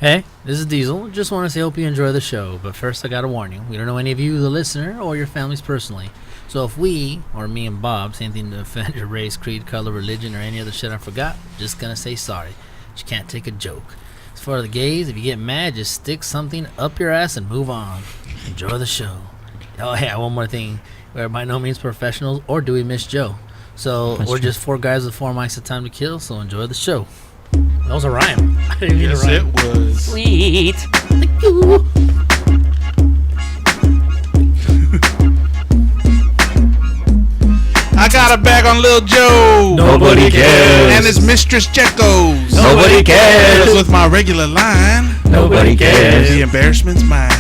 Hey, this is Diesel. Just want to say hope you enjoy the show, but first I got to warn you. We don't know any of you, the listener, or your families personally. So if we, or me and Bob, say anything to offend your race, creed, color, religion, or any other shit I forgot, just gonna say sorry. You can't take a joke. As far as the gays, if you get mad, just stick something up your ass and move on. Enjoy the show. Oh yeah, one more thing. We're by no means professionals, or do we miss Joe? So we're just four guys with four mics of time to kill, so enjoy the show. That was a rhyme. I didn't mean to rhyme. It was. Sweet. Thank you. I got a bag on Lil Joe. Nobody cares. And his mistress Checkos. Nobody cares. With my regular line. Nobody cares. The embarrassment's mine.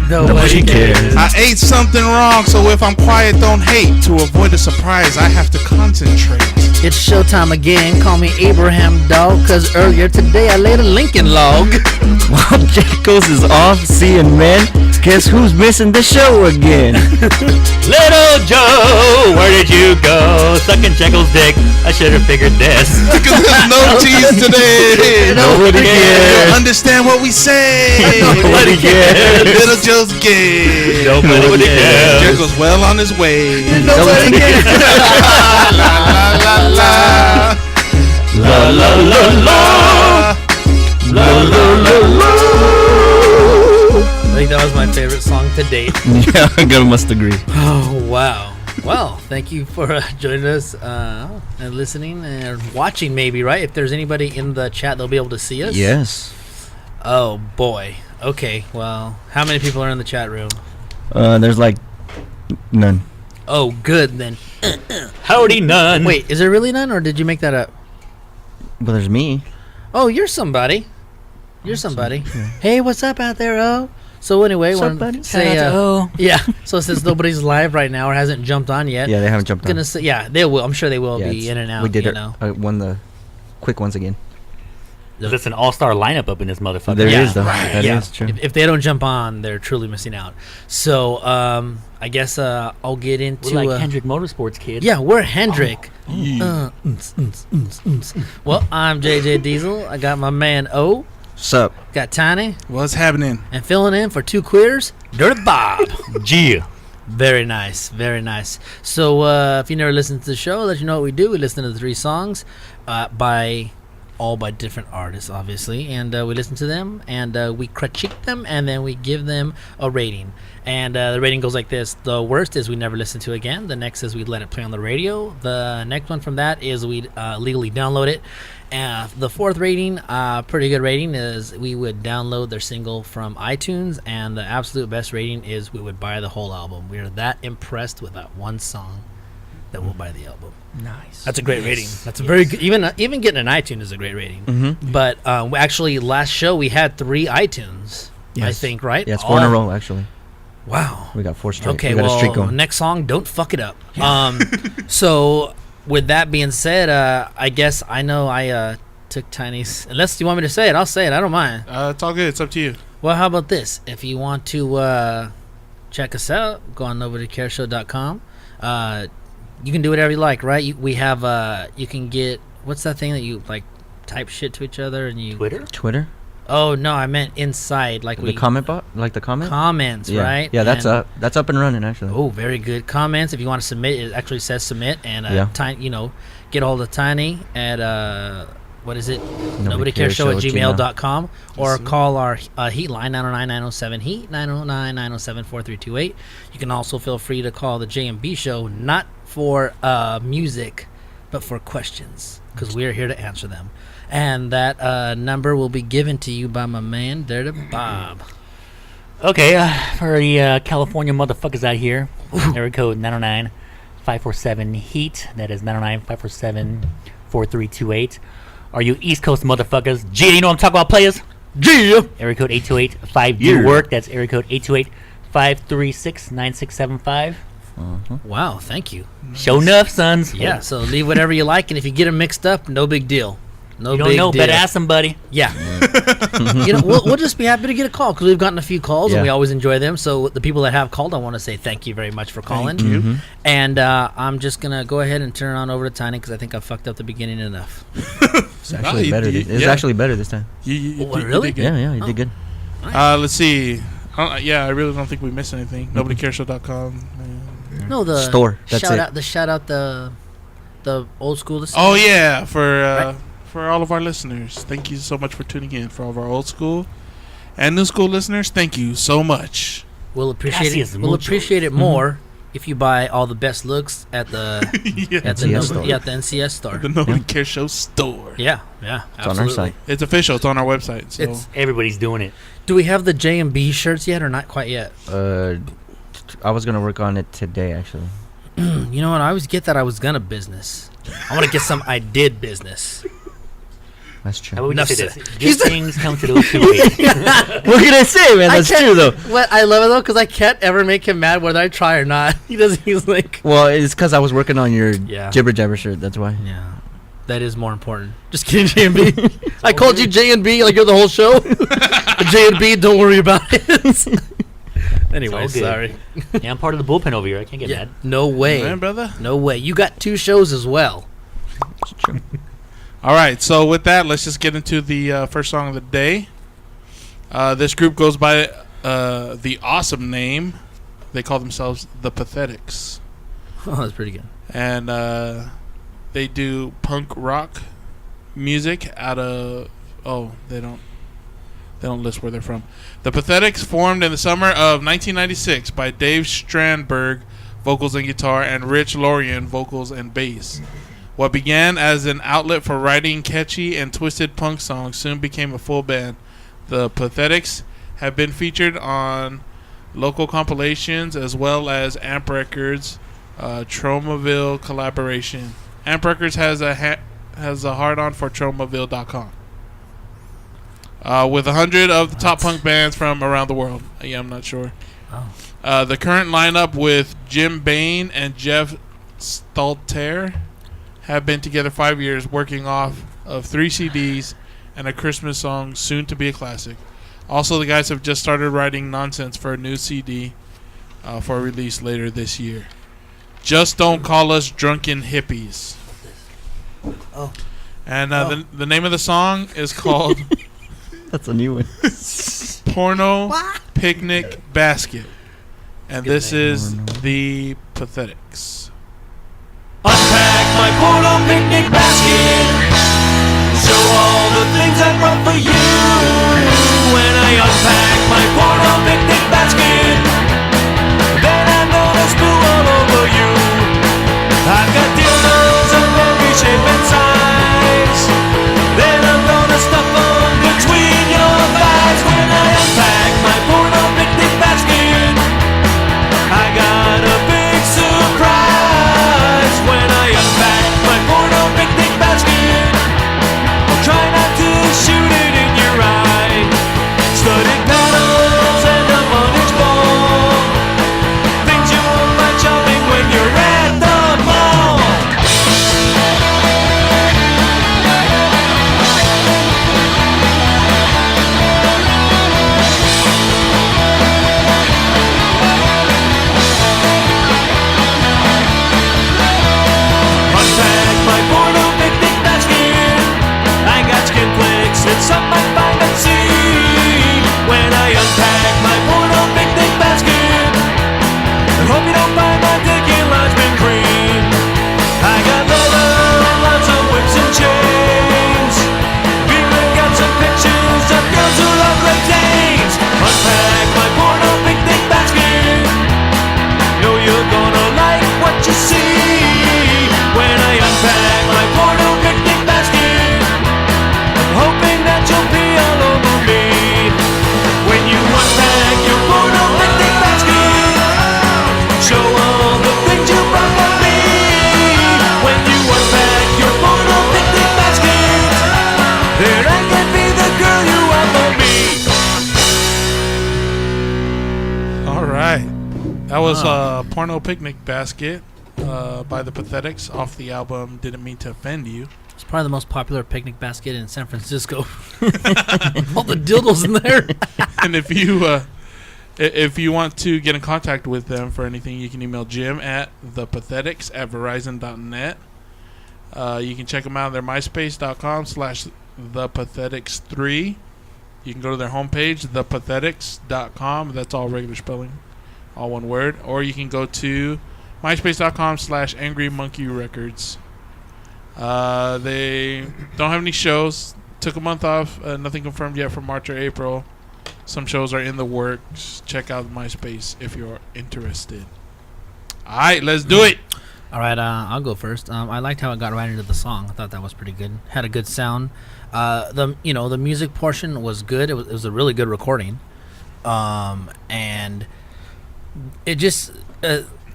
Nobody cares. I ate something wrong, so if I'm quiet, don't hate. To avoid a surprise, I have to concentrate. It's showtime again. Call me Abraham Dog, cause earlier today I laid a Lincoln log. While Jacobs is off seeing men, guess who's missing the show again? Little Joe, where did you go? Sucking Jekyll's dick. I should have figured this. Because there's no cheese today. Nobody cares. Don't understand what we say. Nobody cares. Little Joe's gay. Nobody cares. Jekyll's well on his way. Nobody cares. La la la la. La la la la. La la la la. I think that was my favorite song to date. Yeah, I must agree. Oh, wow. Well, thank you for joining us and listening and watching maybe, right? If there's anybody in the chat, they'll be able to see us. Yes. Oh, boy. Okay, well, how many people are in the chat room? There's like none. Oh, good, then. Howdy none. Wait, is there really none, or did you make that up? But there's me. Oh, you're somebody. You're somebody. Yeah. Hey, what's up out there, oh? So anyway, what's up, buddy? Say, oh. yeah. So since nobody's live right now or hasn't jumped on yet, Yeah, they haven't jumped on. Say, yeah, they will. I'm sure they will Yeah, be in and out. We did you it. know? One of the quick ones again. There's an all-star lineup up in this motherfucker. There Yeah, is though. right. That Yeah. is true. If they don't jump on, they're truly missing out. So I guess I'll get into. We're like Hendrick Motorsports kids. Yeah, we're Hendrick. Yeah. Well, I'm JJ Diesel. I got my man O. What's up? Got Tiny. What's happening? And filling in for two queers, Dirty Bob. G. Very nice, very nice. So if you never listened to the show, let you know what we do. We listen to the three songs by different artists, obviously, and we listen to them, and we critique them, and then we give them a rating. And the rating goes like this. The worst is we never listen to again. The next is we let it play on the radio. The next one from that is we legally download it. The fourth rating, pretty good rating, is we would download their single from iTunes, and the absolute best rating is we would buy the whole album. We are that impressed with that one song that we'll buy the album. Nice. That's a great rating. That's a very good. Even getting an iTunes is a great rating. Mm-hmm. But actually, last show we had 3 iTunes. Yes. I think, right? Yeah, it's 4 in a row actually. Wow. We got 4 straight. Okay, we got a streak well, going. next song, don't fuck it up. So with that being said, I guess I know I took Tiny's. Unless you want me to say it, I'll say it. I don't mind. It's all good. It's up to you. Well, how about this? If you want to check us out, go on over to careshow.com. You can do whatever you like, right? We have you can get, what's that thing that you like type shit to each other and you Twitter? Oh no, I meant inside, like The comment bot, like the comment. Comments, Yeah. right? Yeah, that's up. That's up and running actually. Oh, very good. Comments. If you want to submit, it actually says submit, and Yeah. get a hold of Tiny at what is it? NobodyCaresShow@gmail.com. NobodyCaresShow@gmail.com, or call our Heat line 909-907 Heat 909-907-4328. You can also feel free to call the J&B Show, not for music, but for questions, because we are here to answer them. And that number will be given to you by my man, Dirty Bob. Okay, for the California motherfuckers out here, area code 909-547-HEAT. That is 909-547-4328. Are you East Coast motherfuckers? Gee, you know what I'm talking about, players? Yeah. Area code 828-5-DO-WORK. That's area code 828-536-9675. Wow, thank you. Show enough, sons. Yeah, so leave whatever you like, and if you get them mixed up, no big deal. No You don't big know, deal. better ask somebody. Yeah. We'll just be happy to get a call because we've gotten a few calls and Yeah. we always enjoy them. So the people that have called, I want to say thank you very much for calling. Thank you. Mm-hmm. And I'm just going to go ahead and turn it on over to Tiny because I think I fucked up the beginning enough. It's actually you better. did- It's yeah. actually better this time. You Oh, really? did good. Yeah, you did good. Let's see. I really don't think we missed anything. NobodyCaresShow.com. No, the Store, that's shout it. out. The shout out the old school listeners. Oh yeah, for Right. for all of our listeners, thank you so much for tuning in. For all of our old school and new school listeners, thank you so much. We'll appreciate Gracias it. We'll mucho. appreciate it more if you buy all the best looks at the Yeah, at the NCS store. at the NCS store. the Nobody Cares Show store. Yeah, It's on our absolutely. site. It's official. It's on our website. So It's- Everybody's doing it. Do we have the J&B shirts yet or not quite yet? I was gonna work on it today, actually. You know what? I always get that I was gonna business. I want to get some I did business. That's true. How about we Enough just say said. this? He's Good things come to those who wait. What can I say, man? I That's can't- true, though. What I love it though because I can't ever make him mad whether I try or not. He doesn't. He's like, Well, it's because I was working on your Yeah. Jibber Jabber shirt. That's why. yeah, that is more important. Just kidding, J&B. I called you J&B like you're the whole show. J&B, don't worry about it. Anyway, It's all good. sorry. Yeah, I'm part of the bullpen over here. I can't get Yeah, mad. no way. man, brother. No way. You got 2 shows as well. It's true. All right. So with that, let's just get into the first song of the day. This group goes by the awesome name. They call themselves the Pathetics, Oh, that's pretty good. and they do punk rock music out of. Oh, they don't list where they're from. The Pathetics formed in the summer of 1996 by Dave Strandberg, vocals and guitar, and Rich Lorian, vocals and bass. What began as an outlet for writing catchy and twisted punk songs soon became a full band. The Pathetics have been featured on local compilations as well as Amp Records, Tromaville collaboration. Amp Records has a hard-on for Tromaville.com. With 100 of the top punk bands from around the world. Yeah, I'm not sure. Oh. The current lineup with Jim Bain and Jeff Stalter have been together 5 years, working off of 3 CDs and a Christmas song, soon to be a classic. Also, the guys have just started writing nonsense for a new CD for release later this year. Just Don't Call Us Drunken Hippies. Oh. And the name of the song is called That's a new one. Porno Picnic Basket. And Good this name. is the Pathetics. Unpack my porno picnic basket. Show all the things I brought for you. When I unpack my porno picnic basket, then I'm gonna spill all over you. I've got dildos of every shape and size. Then I'm gonna stuff them between your thighs. When I unpack my porno picnic basket, I got a big surprise. When I unpack my porno picnic basket, I'll try not to shoot it in your eye. Studded panels and a bondage ball, things you won't find shopping when you're at the mall. Unpack my porno picnic basket. I got skin flicks and some I find unseen. When I unpack my porno picnic basket, I hope you don't find my dick in Lodgeman Green. I got leather and lots of whips and chains. Even got some pictures of girls who love Great Danes. Unpack my porno picnic basket. Know you're gonna like what you see. When I unpack my porno picnic basket, I'm hoping that you'll pee all over me. When you unpack your porno picnic basket, show all the things you brought for me. When you unpack your porno picnic basket, then I can be the girl you are for me. All right. That was Porno Picnic Basket by the Pathetics off the album Didn't Mean to Offend You. It's probably the most popular picnic basket in San Francisco. All the dildos in there. And if you want to get in contact with them for anything, you can email Jim at thepathetics@verizon.net. You can check them out on their myspace.com/thepathetics3. You can go to their homepage, thepathetics.com. That's all regular spelling, all one word. Or you can go to myspace.com/angrymonkeyrecords. They don't have any shows. Took a month off. Nothing confirmed yet for March or April. Some shows are in the works. Check out MySpace if you're interested. All right, let's do it. All right, I'll go first. I liked how it got right into the song. I thought that was pretty good. Had a good sound. The music portion was good. It was a really good recording. And it just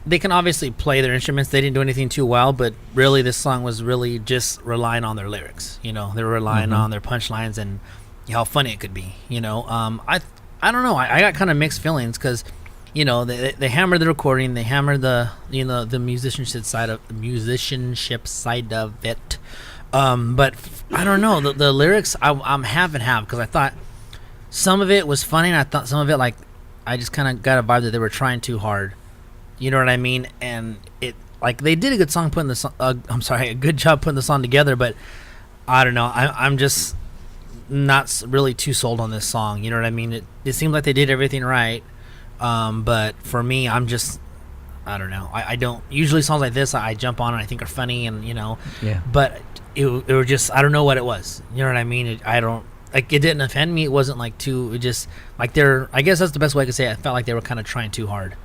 they can obviously play their instruments. They didn't do anything too well, but really this song was really just relying on their lyrics. They were relying on their punchlines and how funny it could be. I don't know. I got kind of mixed feelings because they hammered the recording, they hammered the the musicianship side of it. But I don't know, the lyrics I'm half and half, because I thought some of it was funny and I thought some of it, like, I just kind of got a vibe that they were trying too hard. You know what I mean? And it, like, they did a good song putting the a good job putting the song together, but I don't know. I'm just not really too sold on this song. You know what I mean? It seemed like they did everything right. But for me, I don't know. I don't usually, songs like this I jump on and I think are funny, and Yeah. But it was just, I don't know what it was. You know what I mean? It didn't offend me. It wasn't like too. It just like I guess that's the best way I could say it. I felt like they were kind of trying too hard,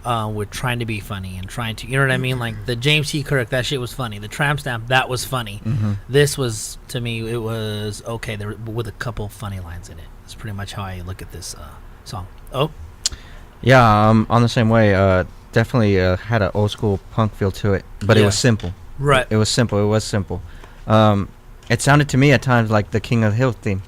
with trying to be funny and trying to. You know what I mean? Like the James T. Kirk, that shit was funny. The Tramp Stamp, that was funny. Mm-hmm. This was, to me, it was okay. There with a couple funny lines in it. That's pretty much how I look at this song. Oh. Yeah, on the same way. Definitely had an old school punk feel to it, but it was simple. Right. It was simple. It sounded to me at times like the King of the Hill theme.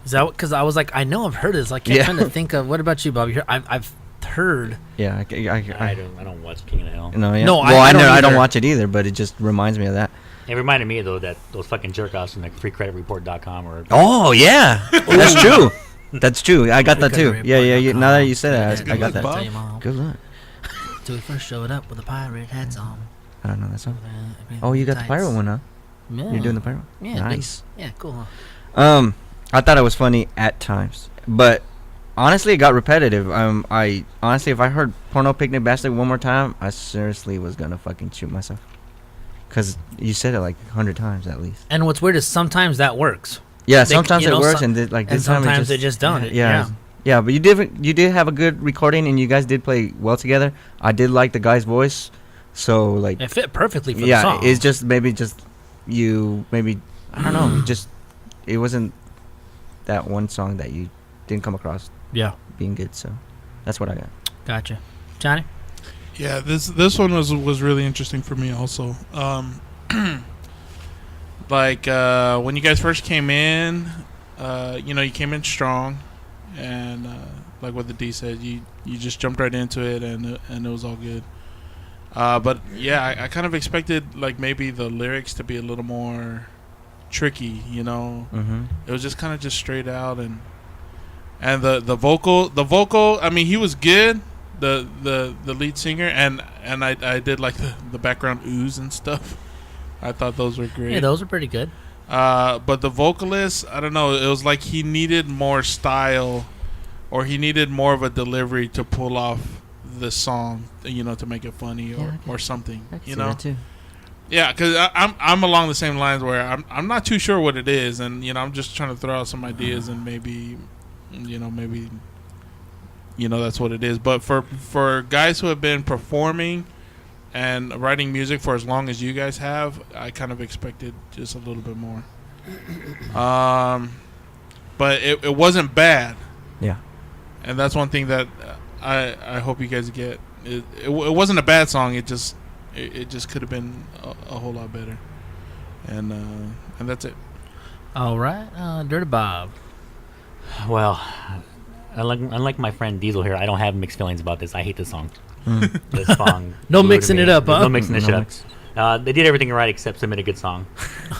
Is that because I was like, I know I've heard this. I kept trying to think of, what about you, Bob? I've heard. Yeah, I don't watch King of the Hill. No, yeah. No, well, I don't I don't either. watch it either, but it just reminds me of that. It reminded me though that those fucking jerk offs from like freecreditreport.com or Oh yeah, that's true. That's true. I got that too. Yeah. Now that you said that, I got that. Bob. Good luck. So we first showed up with the pirate hats on. I don't know that song. Oh, you got the pirate one, huh? Yeah. You're doing the pirate. Yeah. Nice. Yeah, cool. Huh? I thought it was funny at times, but honestly, it got repetitive. I honestly, if I heard Porno Picnic Basket one more time, I seriously was gonna fucking shoot myself. Cause you said it like 100 times at least. And what's weird is sometimes that works. Yeah, sometimes it works, and this and time sometimes it just don't. Yeah, but you did have a good recording, and you guys did play well together. I did like the guy's voice, so like It fit perfectly for the song. it's just maybe I don't know, it wasn't that one song that you didn't come across being good. So that's what I got. Gotcha, Johnny. Yeah, this one was really interesting for me also. When you guys first came in, you came in strong, and like what the D said, you just jumped right into it, and it was all good. But yeah, I kind of expected like maybe the lyrics to be a little more tricky, Mm-hmm. It was just kind of just straight out, and the vocal. I mean, he was good, the lead singer, and I did like the background oohs and stuff. I thought those were great. Yeah, those are pretty good. But the vocalist, I don't know. It was like he needed more style, or he needed more of a delivery to pull off the song, to make it funny or something. I can see that too. Yeah, because I'm along the same lines where I'm not too sure what it is, and I'm just trying to throw out some ideas, and maybe that's what it is. But for guys who have been performing and writing music for as long as you guys have, I kind of expected just a little bit more. But it wasn't bad. Yeah. And that's one thing that I hope you guys get. It wasn't a bad song. It just could have been a whole lot better. And that's it. All right, Dirty Bob. well, unlike my friend Diesel here, I don't have mixed feelings about this. I hate this song. This song. No blew to mixing me. it up, There's huh? No mixing this shit up. They did everything right except submit a good song.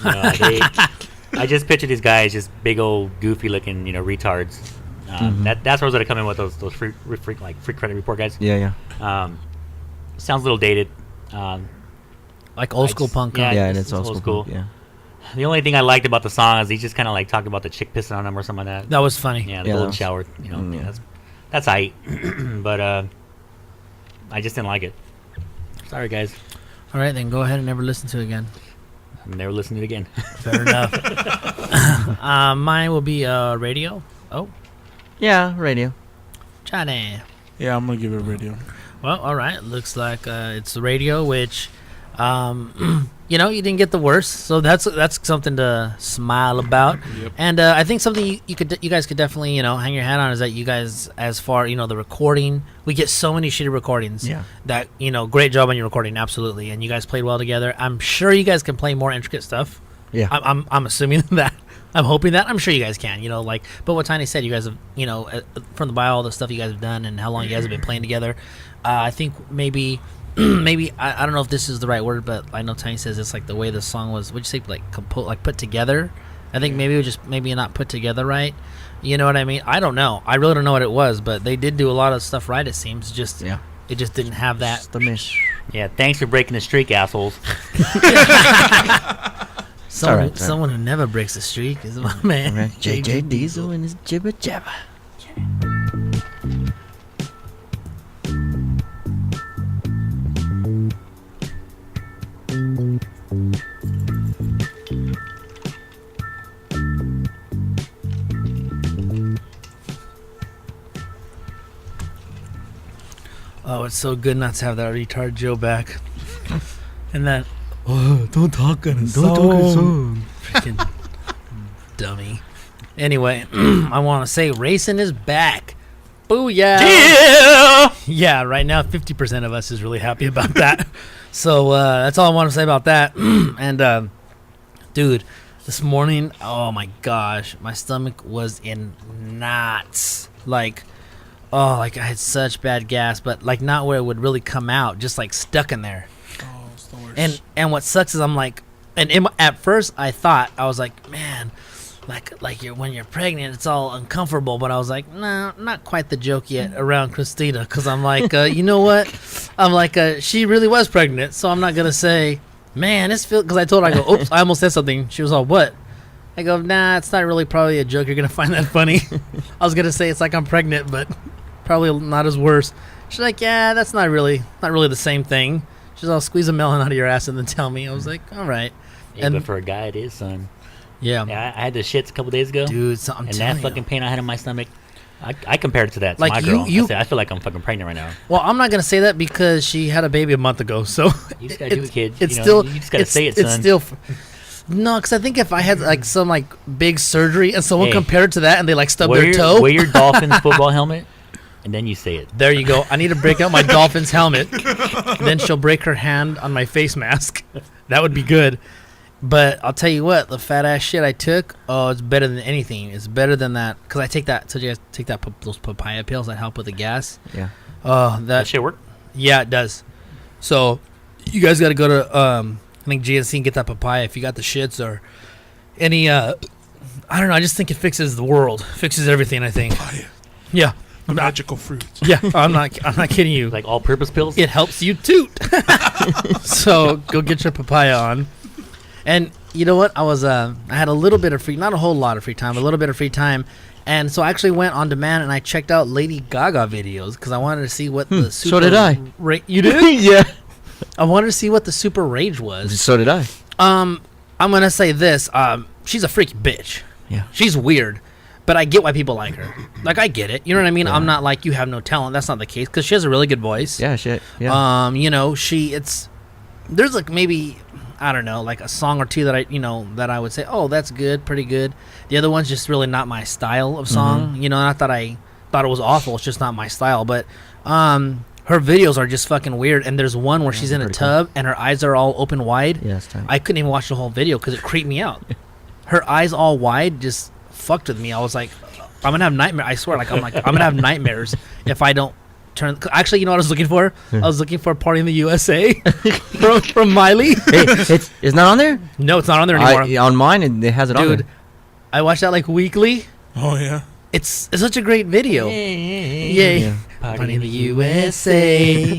I just picture these guys just big old goofy looking, retards. That's where I was gonna come in with those free credit report guys. Yeah. Sounds a little dated. Like old school punk. yeah. Yeah, and it's old old school. school. Yeah. The only thing I liked about the song is he just kind of like talked about the chick pissing on him or something like that. That was funny. Yeah, the Yeah, golden that was- shower. yeah. That's aight. But I just didn't like it. Sorry, guys. All right, then go ahead and never listen to it again. I'm never listening to it again. Fair enough. Mine will be radio. Oh, Yeah, radio. Johnny. Yeah, I'm gonna give it radio. Well, all right. Looks like it's the radio, which, you didn't get the worst, so that's something to smile about. Yep. And I think something you guys could definitely hang your hat on is that you guys, as far the recording, we get so many shitty recordings. Yeah. That great job on your recording, absolutely, and you guys played well together. I'm sure you guys can play more intricate stuff. Yeah. I'm assuming that. I'm hoping that. I'm sure you guys can. But what Tiny said, you guys have, from the bio, all the stuff you guys have done and how long you guys have been playing together. I think maybe I don't know if this is the right word, but I know Tiny says it's like the way the song was. Would you say like put together? I think maybe it was just maybe not put together right. You know what I mean? I don't know. I really don't know what it was, but they did do a lot of stuff right. It seems it just didn't have that. Just the mish. Yeah, thanks for breaking the streak, assholes. Someone who never breaks a streak is my man. Right. JJ Diesel and his jibber jabber. Oh, it's so good not to have that retard Joe back. And that, don't talk in a song. Freaking dummy. Anyway, I want to say racing is back. Booyah. Yeah! Yeah, right now 50% of us is really happy about that. So that's all I want to say about that. And, dude, this morning, oh my gosh, my stomach was in knots. Like I had such bad gas, but like not where it would really come out, just like stuck in there. Oh, it's the worst. And what sucks is I'm like, at first I thought, I was like, man, like when you're pregnant, it's all uncomfortable. But I was like, no, not quite the joke yet around Christina, because I'm like, you know what? I'm like, she really was pregnant, so I'm not gonna say, man, this feels. Because I told her, I go, oops, I almost said something. She was all, what? I go, nah, it's not really probably a joke. You're gonna find that funny. I was gonna say it's like I'm pregnant, but probably not as worse. She's like, yeah, that's not really the same thing. She's all, squeeze a melon out of your ass and then tell me. I was like, all right. Yeah, And- but for a guy, it is, son. Yeah, Yeah, I had the shits a couple days ago. dude, so I'm and telling that fucking you. pain I had in my stomach, I compared it to that to Like, my you- girl. you- I said, I feel like I'm fucking pregnant right now. Well, I'm not gonna say that because she had a baby a month ago. So You just gotta do it, kid. It's You know, still. you just gotta it's, say it, It's son. still. No, because I think if I had like some like big surgery and someone Hey, compared to that and they like stubbed their toe, Wear your Dolphins football helmet, and then you say it. there you go. I need to break out my Dolphins helmet. Then she'll break her hand on my face mask. That would be good. But I'll tell you what, the fat ass shit I took, oh, it's better than anything. It's better than that because I take that. So you guys take that those papaya pills that help with the gas. Yeah. Oh, That shit work? Yeah, it does. So you guys got to go to I think GNC and get that papaya if you got the shits or any I don't know, I just think it fixes the world. Fixes everything, I think. Papaya, Yeah. the magical fruit. Yeah, I'm not kidding you. Like all-purpose pills? It helps you toot. So go get your papaya on. And you know what? I had a little bit of free, not a whole lot of free time, a little bit of free time. And so I actually went on demand and I checked out Lady Gaga videos because I wanted to see what the super so did I. You did? Yeah. I wanted to see what the super rage was. So did I. I'm gonna say this. She's a freaky bitch. Yeah. She's weird, but I get why people like her. Like I get it. You know what I mean? Yeah. I'm not like you have no talent. That's not the case because she has a really good voice. Yeah, shit. Yeah. There's like maybe I don't know, like a song or two that I would say, oh, that's good, pretty good. The other one's just really not my style of song. Mm-hmm. Not that I thought it was awful. It's just not my style. But her videos are just fucking weird. And there's one where she's in a pretty tub and her eyes are all open wide. Yeah, it's time. I couldn't even watch the whole video because it creeped me out. Her eyes all wide just fucked with me. I was like, I'm gonna have nightmares. I swear, I'm gonna have nightmares if I don't turn. Actually, you know what I was looking for? I was looking for "Party in the USA" from Miley. Hey, it's not on there. No, it's not on there anymore. On mine, it has it on Dude, there. I watch that like weekly. Oh yeah. It's such a great video. Yay. Yeah. Party in the USA.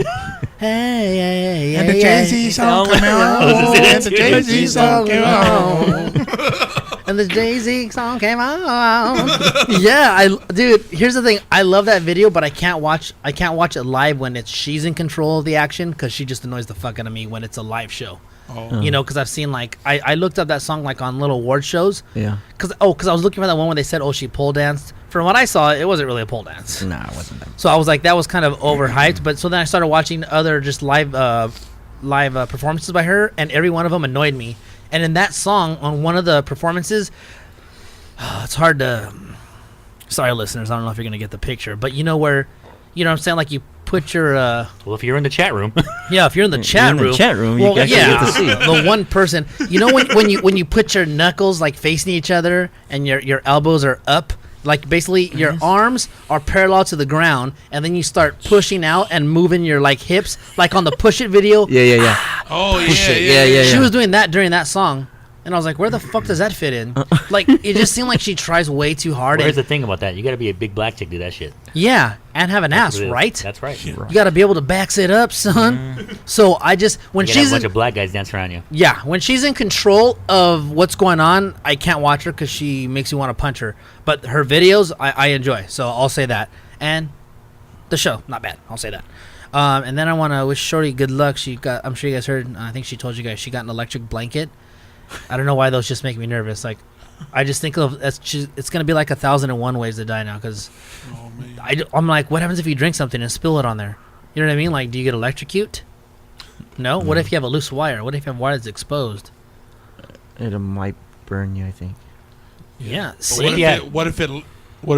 Hey, And the Jay-Z song came out. And the Jay-Z song came out. And the Jay-Z song came out. Yeah, dude, here's the thing. I love that video, but I can't watch it live when she's in control of the action, because she just annoys the fuck out of me when it's a live show. Oh. You know, because I've seen like I looked up that song like on little award shows. Yeah. Because I was looking for that one where they said, oh, she pole danced. From what I saw, it wasn't really a pole dance. Nah, it wasn't that. So I was like, that was kind of overhyped. But so then I started watching other just live performances by her, and every one of them annoyed me. And in that song, on one of the performances, it's hard to. Sorry, listeners, I don't know if you're gonna get the picture, but you know where, you know what I'm saying, like you put your. Well, if you're in the chat room. Yeah, if you're in the chat room. In the chat room, you Well, actually yeah, get to see. the one person. You know when you put your knuckles like facing each other and your elbows are up. Like basically your arms are parallel to the ground, and then you start pushing out and moving your like hips, like on the Push It video. Yeah. Oh Push yeah, it. Yeah. She was doing that during that song, and I was like, where the fuck does that fit in? Like it just seemed like she tries way too hard. Here's And, the thing about that. You got to be a big black chick to do that shit. yeah, and have an That's ass, what it is. right? That's right. You got to be able to back it up, son. So I just when You got to have she's a bunch in, of black guys dance around you. yeah, when she's in control of what's going on, I can't watch her because she makes you want to punch her. But her videos, I enjoy, so I'll say that. And the show, not bad. I'll say that. And then I want to wish Shorty good luck. I'm sure you guys heard. I think she told you guys she got an electric blanket. I don't know why those just make me nervous. Like, I just think of it's gonna be like 1,001 ways to die now. Because Oh man. I'm like, what happens if you drink something and spill it on there? You know what I mean? Like, do you get electrocute? No. What if you have a loose wire? What if you have wire that's exposed? It might burn you, I think. Yeah. But See? what if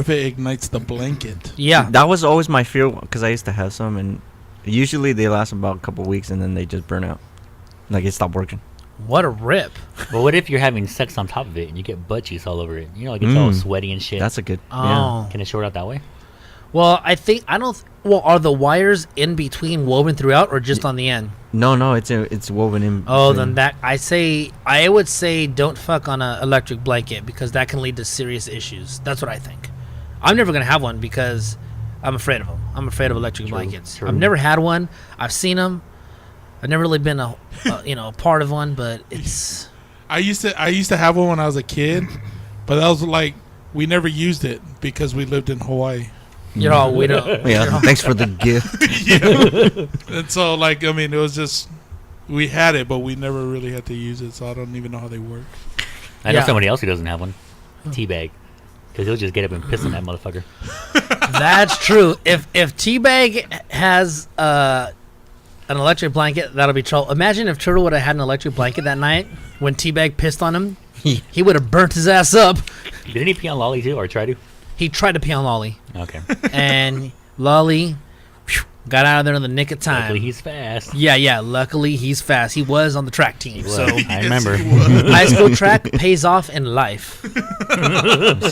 it ignites the blanket? Yeah. That was always my fear, because I used to have some, and usually they last about a couple weeks, and then they just burn out. Like, it stopped working. What a rip. But what if you're having sex on top of it and you get butt juice all over it? You know, like it's all sweaty and shit. That's a good. Oh. Can it short out that way? Well, well, are the wires in between woven throughout or just on the end? No, it's woven in. Oh, between. then I would say don't fuck on an electric blanket, because that can lead to serious issues. That's what I think. I'm never going to have one because I'm afraid of them. I'm afraid of electric blankets. true. I've never had one. I've seen them. I've never really been a part of one, but it's I used to have one when I was a kid, but that was like we never used it because we lived in Hawaii. we don't. Yeah, thanks for the gift. Yeah. And so like I mean it was just we had it, but we never really had to use it, so I don't even know how they work. I know Yeah. somebody else who doesn't have one. Teabag. Because he'll just get up and piss on that motherfucker. That's true. If Teabag has an electric blanket, that'll be trouble. Imagine if Turtle would have had an electric blanket that night when Teabag pissed on him. He would have burnt his ass up. Didn't he pee on Lolly too, or try to? He tried to pee on Lolly, Okay. and Lolly got out of there in the nick of time. Luckily, he's fast. Yeah. Luckily, he's fast. He was on the track team. He was. So I remember. high school track pays off in life. See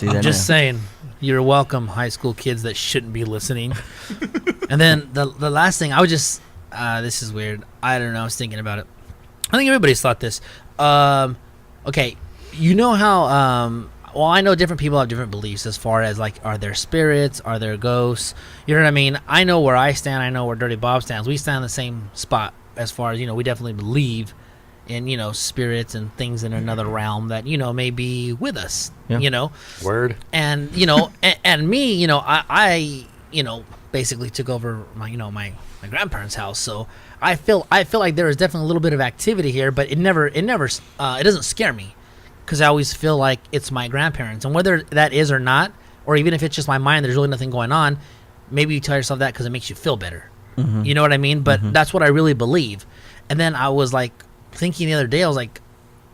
that Just now. saying. You're welcome, high school kids that shouldn't be listening. And then the last thing, I was just this is weird. I don't know. I was thinking about it. I think everybody's thought this. Okay, you know how well, I know different people have different beliefs as far as like, are there spirits, are there ghosts? You know what I mean? I know where I stand. I know where Dirty Bob stands. We stand in the same spot as far as, we definitely believe in, spirits and things in another realm that, may be with us, Yeah. Word. And, and me, I basically took over my, my grandparents' house. So I feel like there is definitely a little bit of activity here, but it doesn't scare me. Because I always feel like it's my grandparents. And whether that is or not, or even if it's just my mind, there's really nothing going on, maybe you tell yourself that because it makes you feel better. Mm-hmm. You know what I mean? But that's what I really believe. And then I was like thinking the other day, I was like,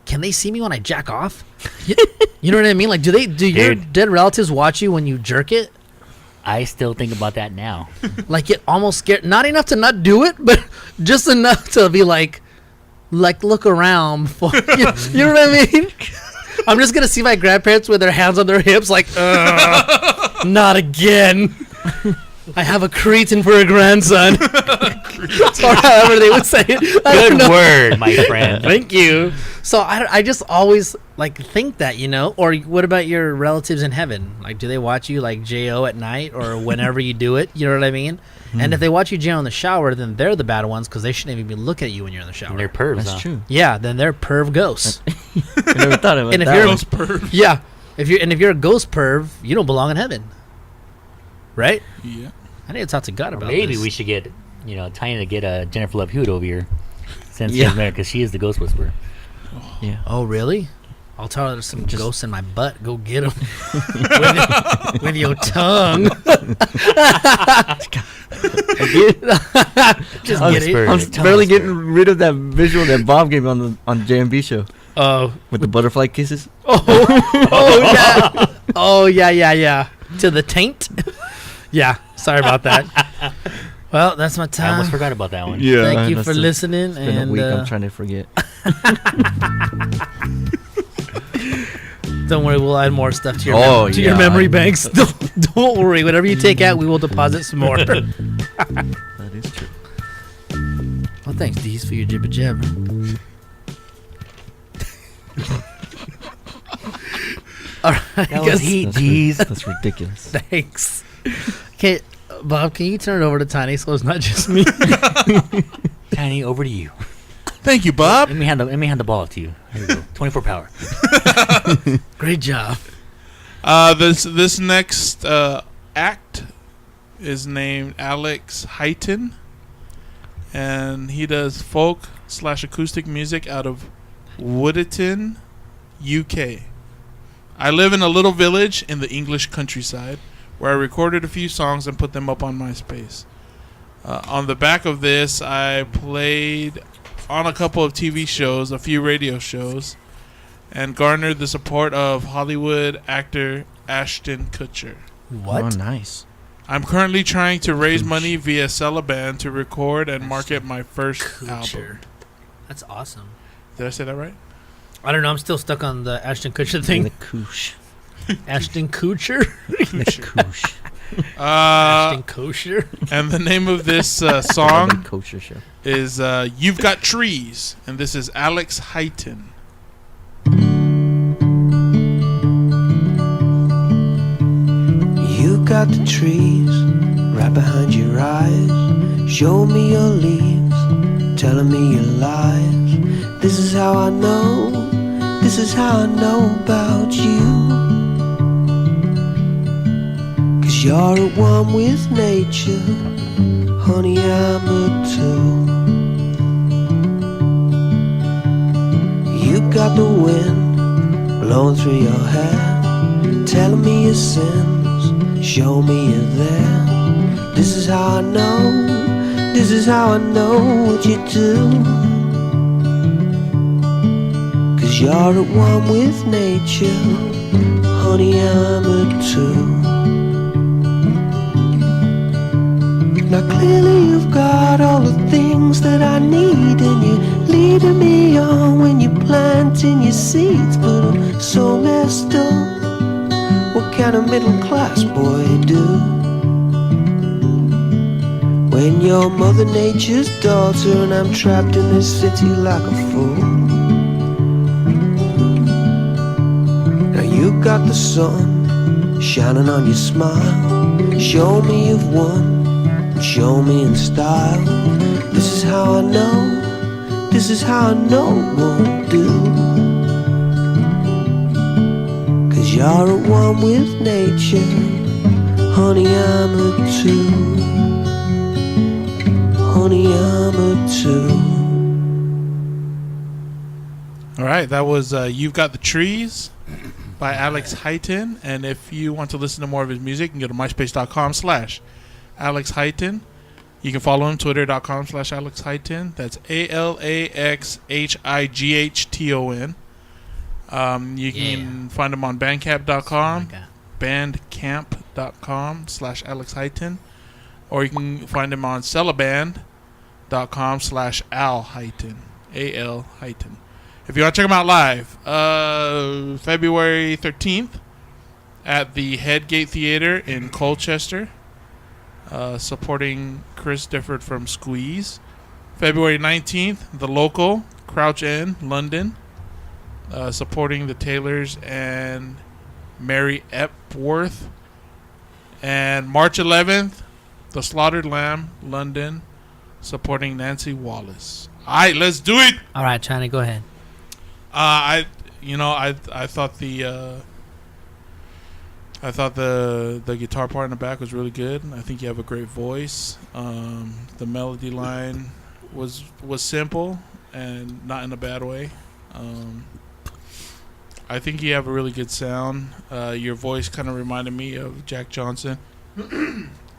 can they see me when I jack off? You know what I mean? Like, do your dead relatives watch you when you jerk it? I still think about that now. Like, it almost scared, not enough to not do it, but just enough to be like look around before, you know what I mean? I'm just gonna see my grandparents with their hands on their hips, like, not again. I have a cretin for a grandson. Or however they would say it. I don't Good know. word, my friend. Thank you. So I just always like think that, you know. Or what about your relatives in heaven? Like, do they watch you like Jo at night or whenever you do it? You know what I mean? And if they watch you Jo in the shower, then they're the bad ones because they shouldn't even be looking at you when you're in the shower. And they're pervs, That's huh? true. Yeah, then they're perv ghosts. I never thought about And if that. you're- one. Those pervs. Yeah, if you're a ghost perv, you don't belong in heaven, right? Yeah. I need to talk to God Or about maybe this. we should get, Tiny to get Jennifer Love Hewitt over here since Yeah. she's married, because she is the ghost whisperer. Yeah. Oh, really? I'll tell her there's some Just- ghosts in my butt. Go get them with your tongue. Just Tongue get it. spur. I'm Tongue barely spur. getting rid of that visual that Bob gave me on the JMB show Oh, with the butterfly kisses. oh yeah. Oh yeah. To the taint. Yeah. Sorry about that. Well, that's my I time. almost forgot about that one. Thank you that's for a- listening. It's been And a week. I'm trying to forget. don't worry, we'll add more stuff to your Oh, to your yeah, memory I- banks. Don't worry. Whatever you take out, we will deposit some more. Well, That is true. thanks, Deez, for your jibber jabber. All right, That I was guess- heat, That's jeez. That's ridiculous. Thanks. Okay, Bob, can you turn it over to Tiny so it's not just me? Tiny, over to you. Thank you, Bob. Let me hand the ball to you. Here you go. 24 power. Great job. This next act is named Alex Highton, and he does folk / acoustic music out of Wooditon, UK. I live in a little village in the English countryside where I recorded a few songs and put them up on MySpace. On the back of this, I played on a couple of TV shows, a few radio shows, and garnered the support of Hollywood actor Ashton Kutcher. What? Oh, nice. I'm currently trying to raise money via Celeband to record and market my first album. Kutcher. That's awesome. Did I say that right? I don't know. I'm still stuck on the Ashton Kutcher In thing. the koosh. Ashton Kutcher? The koosh. Ashton Kutcher? And the name of this The song kosher show. is You've Got Trees, and this is Alex Highton. You got the trees right behind your eyes. Show me your leaves, telling me your lies. This is how I know, this is how I know about you. 'Cause you're at one with nature, honey, I'm a two. You got the wind blowing through your hair, telling me your sins, show me you're there. This is how I know, this is how I know what you do. 'Cause you're at one with nature, honey, I'm a two. Now clearly you've got all the things that I need, and you're leading me on when you're planting your seeds. But I'm so messed up, what can a middle class boy do? When you're Mother Nature's daughter and I'm trapped in this city like a fool. Now you got the sun shining on your smile. Show me you've won, show me in style. This is how I know, this is how I know it won't do. 'Cause you're at one with nature, honey, I'm a two. Honey, I'm a two. All right, that was You've Got the Trees by Alex Highton. And if you want to listen to more of his music, you can go to myspace.com/Alex Highton. You can follow him, twitter.com/Alex Highton. That's ALAXHIGHTON. You can find him on bandcamp.com, bandcamp.com/Alex Highton. Or you can find him on celeband.com/Al Highton, A-L Highton. If you want to check him out live, February 13th at the Headgate Theater in Colchester. supporting Chris Difford from Squeeze. February 19th, The Local, Crouch End, London, supporting the Taylors and Mary Epworth. And March 11th, The Slaughtered Lamb, London, supporting Nancy Wallace. All right, let's do it. All right, China, go ahead. I thought the guitar part in the back was really good. I think you have a great voice. The melody line was simple and not in a bad way. I think you have a really good sound. Your voice kind of reminded me of Jack Johnson.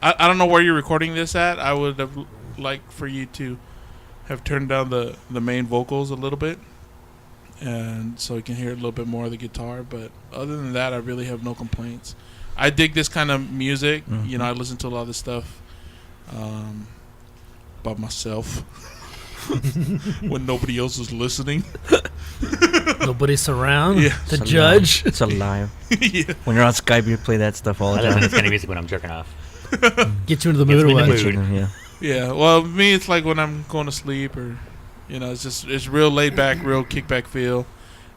I don't know where you're recording this at. I would have liked for you to have turned down the main vocals a little bit, and so you can hear a little bit more of the guitar. But other than that, I really have no complaints. I dig this kind of music. Mhm. You know, I listen to a lot of this stuff by myself when nobody else is listening. Nobody's around Yeah. to It's a judge. lie. It's a lie. Yeah. When you're on Skype, you play that stuff all I the listen to time. this kind of music when I'm jerking off. Get you into the Gets mood me or in the what? mood. Yeah. Yeah, well, me, it's like when I'm going to sleep, or it's real laid back, real kickback feel,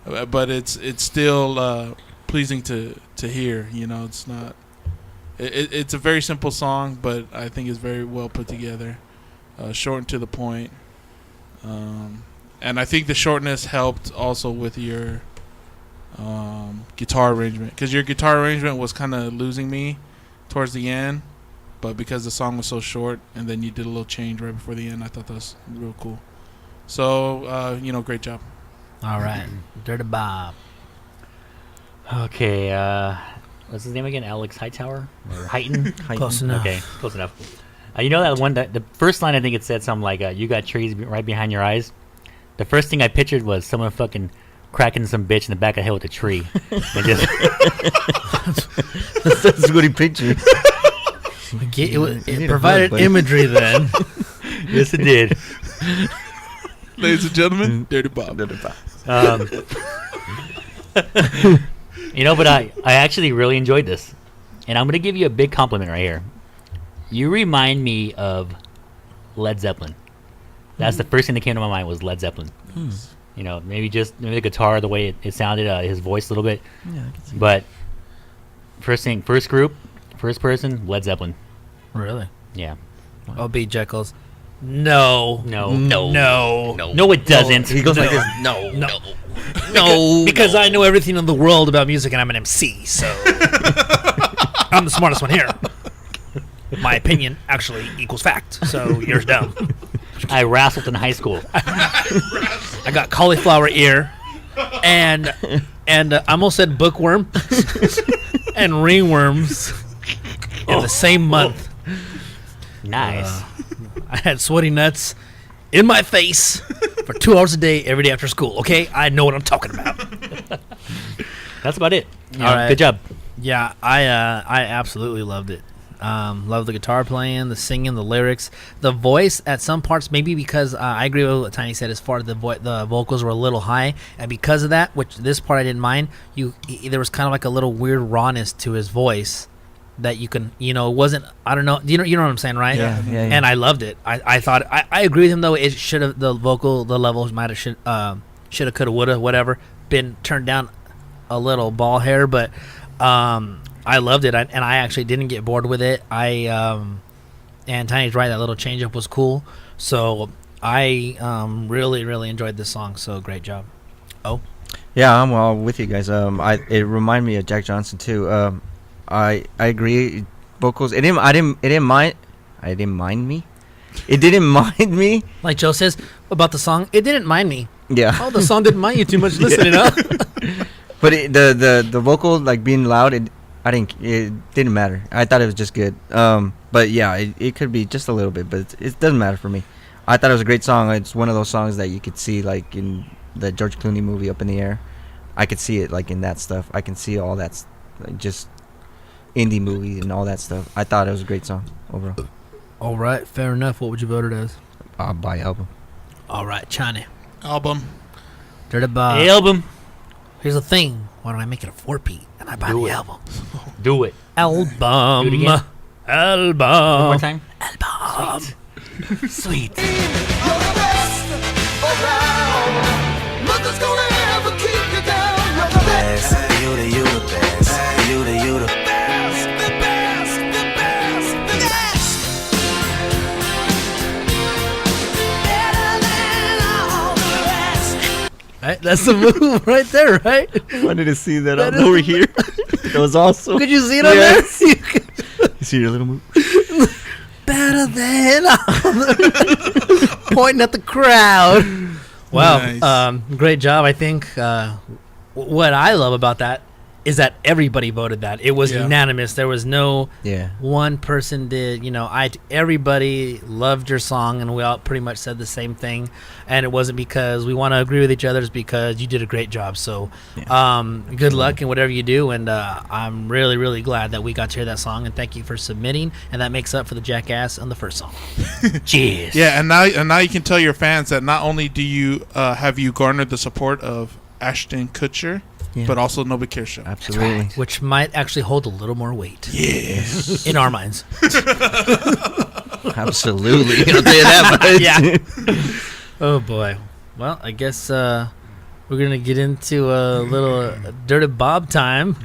but it's still pleasing to hear. You know, it's not. It's a very simple song, but I think it's very well put together, short and to the point. And I think the shortness helped also with your guitar arrangement, because your guitar arrangement was kind of losing me towards the end. But because the song was so short, and then you did a little change right before the end, I thought that was real cool. So, great job. All right, Dirty Bob. Okay, what's his name again? Alex Hightower? Or Highton? Close enough. Okay, close enough. You know that one, the first line, I think it said something like, you got trees right behind your eyes. The first thing I pictured was someone fucking cracking some bitch in the back of the head with a tree. And just That's what he pictured. It provided buddy. imagery then. yes, it did. Ladies and gentlemen, Dirty Bob. But I actually really enjoyed this. And I'm going to give you a big compliment right here. You remind me of Led Zeppelin. That's the first thing that came to my mind was Led Zeppelin. Maybe the guitar, the way it sounded, his voice a little bit. Yeah, I can see But first group, first person, Led Zeppelin. Really? Yeah. I'll beat Jekyll's. No. No. No, it doesn't. He goes like this. No. Because I know everything in the world about music and I'm an MC, so I'm the smartest one here. My opinion actually equals fact, so yours dumb. I wrestled in high school. I got cauliflower ear, and I almost said bookworm and ringworms in the same month. Nice. I had sweaty nuts in my face for 2 hours a day every day after school. Okay, I know what I'm talking about. That's about it. All right. Good job. Yeah, I absolutely loved it. Love the guitar playing, the singing, the lyrics, the voice at some parts. Maybe because I agree with what Tiny said as far as the vocals were a little high, and because of that, which this part I didn't mind. There was kind of like a little weird rawness to his voice that you can, it wasn't. I don't know. You know what I'm saying, right? Yeah. And I loved it. I thought I agree with him though. It should have the levels might have shoulda, coulda, woulda, whatever, been turned down a little ball hair, but I loved it, and I actually didn't get bored with it. And Tiny's right, that little change up was cool. So I really, really enjoyed this song. So great job. Oh, Yeah, I'm all with you guys. It reminded me of Jack Johnson too. I agree. Vocals. It didn't mind me. It didn't mind me. like Joe says about the song, it didn't mind me. Yeah. Oh, the song didn't mind you too much listening, huh? But the vocal like being loud, it didn't matter. I thought it was just good. But yeah, it could be just a little bit, but it doesn't matter for me. I thought it was a great song. It's one of those songs that you could see like in the George Clooney movie Up in the Air. I could see it like in that stuff. I can see all that, like, just indie movie and all that stuff. I thought it was a great song overall. All right, fair enough. What would you vote it as? By album. All right, China. Album. Dirty Bob. Album. Here's the thing. Why don't I make it a 4-peat and I buy Do the it. album? Do it. Album. Do it again. Album. One more time. Album. Sweet. You're the best around. Nothing's gonna ever keep you down. You're the best. You the best. You the best. The best. The best. The best. Better than all the rest. Right, that's the move right there, right? I wanted to see that, That on is- over here. That was awesome. Could you see it on Yes. there? You see your little move? Better than pointing at the crowd. Wow, Nice. great job. I think what I love about that is that everybody voted that. It was Yeah. unanimous. There was no Yeah. one person did. Everybody loved your song, and we all pretty much said the same thing. And it wasn't because we want to agree with each other; it's because you did a great job. So, good luck in whatever you do. And I'm really, really glad that we got to hear that song. And thank you for submitting. And that makes up for the jackass on the first song. Cheers. Yeah, and now you can tell your fans that not only do you have you garnered the support of Ashton Kutcher, Yeah. but also Nobody Cares Show. Absolutely. Which might actually hold a little more weight Yes. in our minds. Absolutely. I'll tell you that much. Yeah. Oh boy. Well, I guess we're gonna get into a little Dirty Bob time.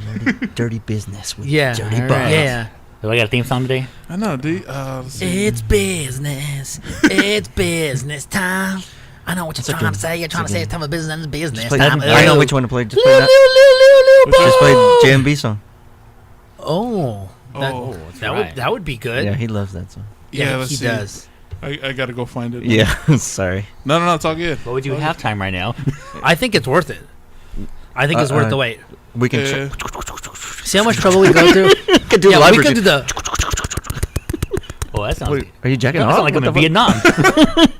Dirty business with Yeah. Dirty All Bob. right. Yeah. Do I got a theme song today? I know, dude. Let's see. It's business. It's business time. I know what you're trying to say. You're trying to say it's time for business. It's business Just play, time. I know which one to play. Just play Lil, that. lil, lil, lil, Just play Bob. JMB song. Oh. That, Oh, that's that right. would that would be good. Yeah, he loves that song. Yeah, let's he see. does. I gotta go find it. Yeah, sorry. No, it's all good. What would you have time right now? I think it's worth it. I think it's worth the wait. We can Uh, See how much trouble we go through? could do a Yeah, live we could version. do the. Oh, that sounds. Wait, are you jacking That off? sounds like I'm What in the fuck? Vietnam.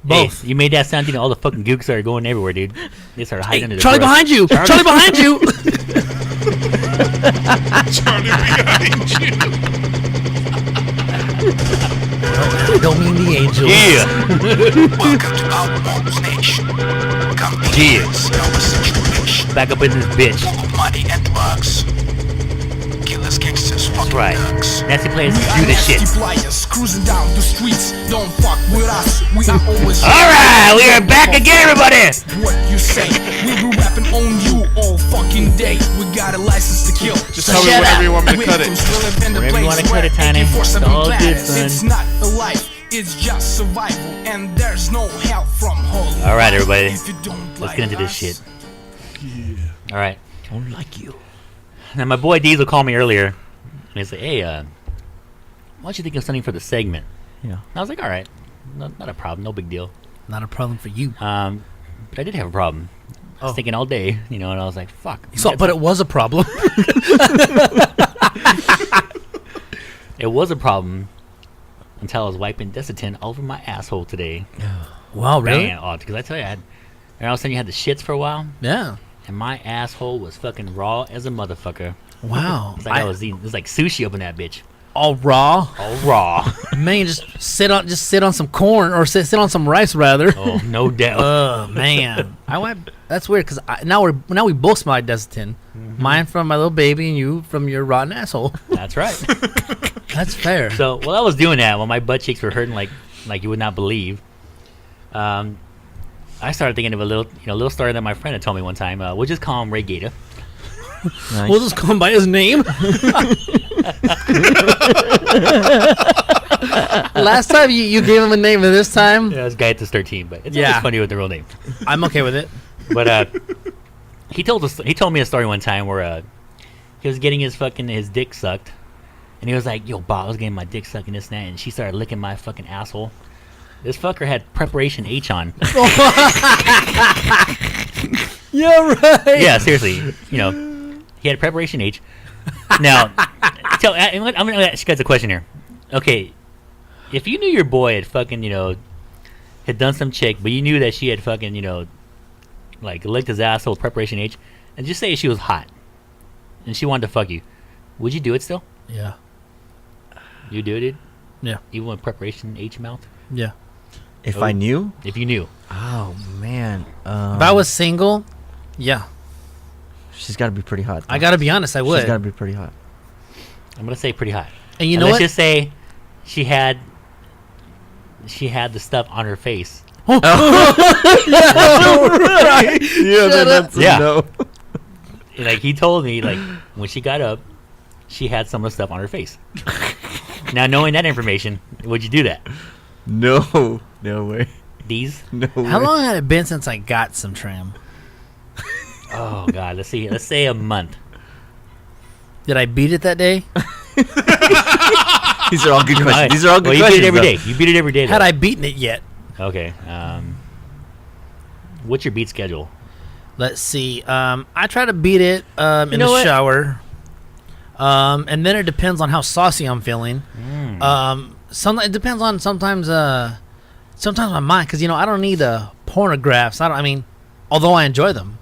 Both. Hey, you made that sound. All the fucking gooks are going everywhere, dude. They started hiding under the Charlie brush. behind you! Charlie behind you! I don't mean the angels. Yeah. Welcome to Outlaws Nation. Come Cheers. situation. Back up in this bitch. Full of money and drugs. Killers, gangsters, fucking Right. thugs. Nasty players do this shit. Flyers cruising down the streets. Don't fuck with us. We are always. Alright, we are back again, everybody! What you say? We be rapping on you all fucking day. We got a license to kill. Just tell me whatever you want me to cut it. Wherever you wanna cut it, Tiny. It's all good, son. It's not a life. It's just survival, and there's no help from holy. Alright, everybody. If you don't Let's like get into this us, shit. Alright. Don't like you. Now, my boy Diesel called me earlier. And he's like, hey, why don't you think of something for the segment? Yeah. And I was like, alright. Not a problem. No big deal. Not a problem for you. But I did have a problem. I was Oh. thinking all day, and I was like, fuck. So, but it was a problem. It was a problem until I was wiping Desitin all over my asshole today. Wow, really? Because I tell you, and all of a sudden you had the shits for a while, Yeah. and my asshole was fucking raw as a motherfucker. Wow. It's like I was eating. It was like sushi up in that bitch. all raw. All raw. Man, just sit on some corn or sit on some rice rather. Oh, no doubt. Oh man, I went. That's weird because now we both smell like Desitin. Mine from my little baby and you from your rotten asshole. That's right. That's fair. So while I was doing that, while my butt cheeks were hurting like you would not believe, I started thinking of a little story that my friend had told me one time. We'll just call him Ray Gator. Nice. We'll just call him by his name. Last time you gave him a name, and this time Yeah, this guy at this 13, but it's Yeah. always funny with the real name. I'm okay with it. But he told me a story one time where he was getting his dick sucked, and he was like, "Yo, Bob, I was getting my dick sucked and this and that," and she started licking my fucking asshole. This fucker had preparation H on. Yeah, right. Yeah, seriously. He had preparation H. Now, I'm gonna ask you guys a question here. Okay, if you knew your boy had fucking had done some chick, but you knew that she had fucking like licked his asshole with preparation H, and just say she was hot, and she wanted to fuck you, would you do it still? Yeah. You do it, dude? Yeah. Even with preparation H mouth? Yeah. If I knew? If you knew. Oh man. If I was single, yeah. She's got to be pretty hot. I gotta be honest, I would. She's got to be pretty hot. I'm gonna say pretty hot. And you And know let's what? just say she had the stuff on her face. Yeah, Shut up. that's a Yeah. no. Like he told me, like when she got up, she had some of the stuff on her face. Now knowing that information, would you do that? No, no way. These? No way. How long had it been since I got some trim? Oh God, let's see. Let's say a month. Did I beat it that day? These are all good questions. These are all good well, you questions. beat it every though. day. You beat it every day. Had though. I beaten it yet? Okay. What's your beat schedule? Let's see. I try to beat it in know the what? shower. And then it depends on how saucy I'm feeling. It depends on sometimes my mind, because I don't need pornographs. I mean, although I enjoy them,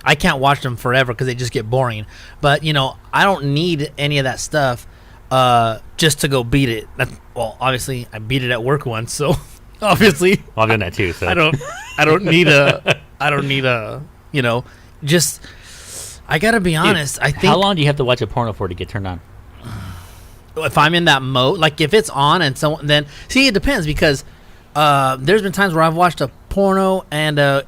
I can't watch them forever because they just get boring. But I don't need any of that stuff just to go beat it. Well, obviously I beat it at work once, so obviously Well, I've done that too. So I don't need just. I gotta be honest. I think How long do you have to watch a porno for to get turned on? if I'm in that mode, like if it's on and someone, then see, it depends, because there's been times where I've watched a porno and it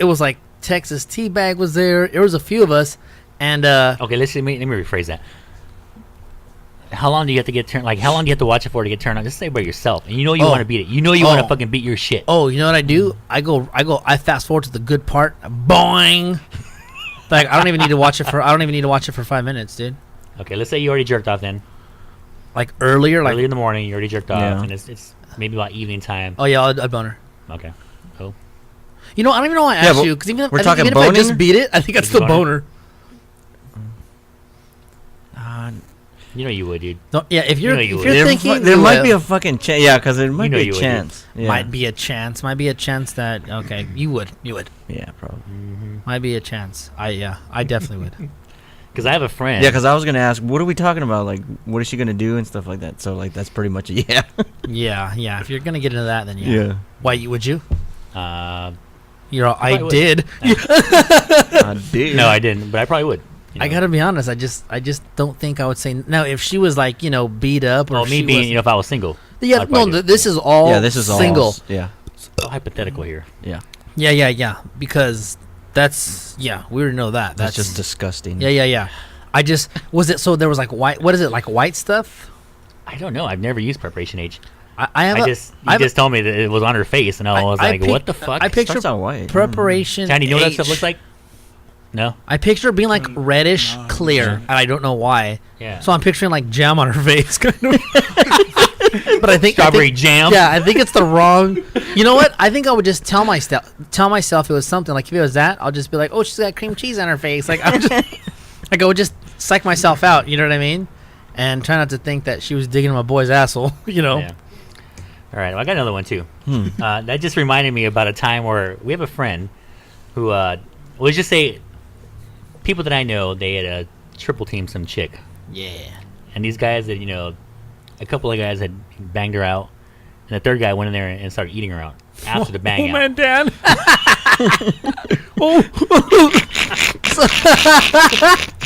was like Texas Teabag was there. There was a few of us, and Okay, let me rephrase that. How long do you have to get turned? Like, how long do you have to watch it for to get turned on? Just say by yourself, and you want to beat it. You know you want to fucking beat your shit. you know what I do? I fast forward to the good part. Boing. Like I don't even need to watch it for 5 minutes, dude. Okay, let's say you already jerked off then. Like earlier, Early in the morning, you already jerked off, Yeah. and it's maybe about evening time. oh yeah, I'd boner. Okay. Cool. I don't even know why I Yeah, asked but you, because even we're if talking I boning? just beat it, I think that's Just the boner? boner. You know you would, dude. No, yeah, if you're know you if would. you're thinking there might be a fucking chance. Yeah, because there might know be you a would, chance. Yeah. might be a chance that you would Yeah, probably. might be a chance. I definitely would. Because I have a friend. Yeah, because I was gonna ask, what are we talking about? Like, what is she gonna do and stuff like that? So, like, that's pretty much a yeah. Yeah, if you're gonna get into that, then Yeah. Why would you? Uh, I would. did. I did. no, I didn't, but I probably would. You know? I gotta be honest. I just don't think I would say no if she was like beat up or Well, if me she being, was, if I was single. yeah. I'd No, probably do it. this is all. Yeah, this is all single. Yeah, So hypothetical here. yeah. Yeah. Because that's we already know that. That's just disgusting. Yeah. I just was it. So there was like white. What is it, like white stuff? I don't know. I've never used preparation H. I have. You just told me that it was on her face, and I was like, "What the fuck?" I picture Starts out white. preparation. Tiny, you know what that H. stuff looks like? No. I picture it being like reddish clear, and I don't know why. Yeah. So I'm picturing like jam on her face, kind of. But I think Strawberry jam. Yeah, I think it's the wrong. You know what? I think I would just tell myself it was something like if it was that, I'll just be like, oh, she's got cream cheese on her face. Like I would just psych myself out. You know what I mean? And try not to think that she was digging in my boy's asshole. Yeah. All right, well, I got another one too. That just reminded me about a time where we have a friend who, let's just say, people that I know, they had triple teamed some chick, Yeah. and these guys that a couple of guys had banged her out, and the third guy went in there and started eating her out after the bang out. Dan.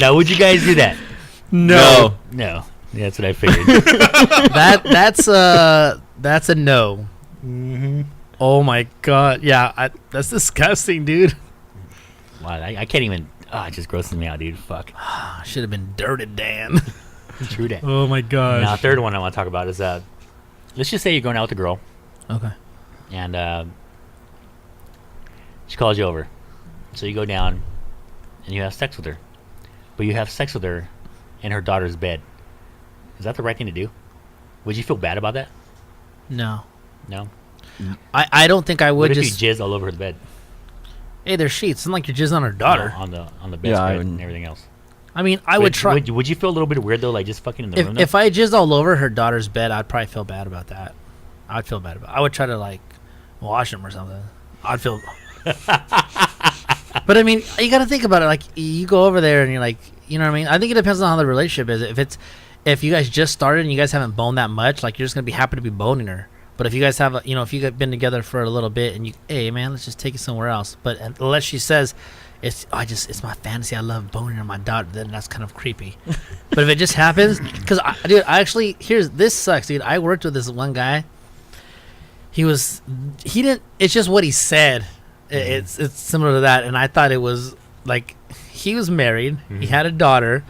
Now, would you guys do that? No. No. Yeah, that's what I figured. That's a no. Mm-hmm. Oh my god. Yeah, that's disgusting, dude. Wow, I can't even. It just grosses me out, dude. Fuck. I should have been dirted, Dan. True that. Oh my gosh. Now, third one I want to talk about is let's just say you're going out with a girl, Okay. and she calls you over. So you go down and you have sex with her. But you have sex with her in her daughter's bed. Is that the right thing to do? Would you feel bad about that? No. No? I don't think I would What if just. you jizz all over the bed? Hey, there's sheets. It's not like you're just on her daughter. No, on the Yeah, I bedspread wouldn't. and everything else. I mean, I would try. Would you feel a little bit weird though, like just fucking in the room? If I jizzed all over her daughter's bed, I'd probably feel bad about that. I'd feel bad about it. I would try to like wash them or something. I'd feel. But I mean, you got to think about it. Like you go over there and you're like, you know what I mean? I think it depends on how the relationship is. If you guys just started and you guys haven't boned that much, like you're just gonna be happy to be boning her. But if you guys have, if you've been together for a little bit and hey man, let's just take it somewhere else. But unless she says, it's my fantasy. I love boning on my daughter. Then that's kind of creepy. But if it just happens, because dude, I actually this sucks, dude. I worked with this one guy. He didn't. It's just what he said. It's similar to that, and I thought it was like he was married. He had a daughter.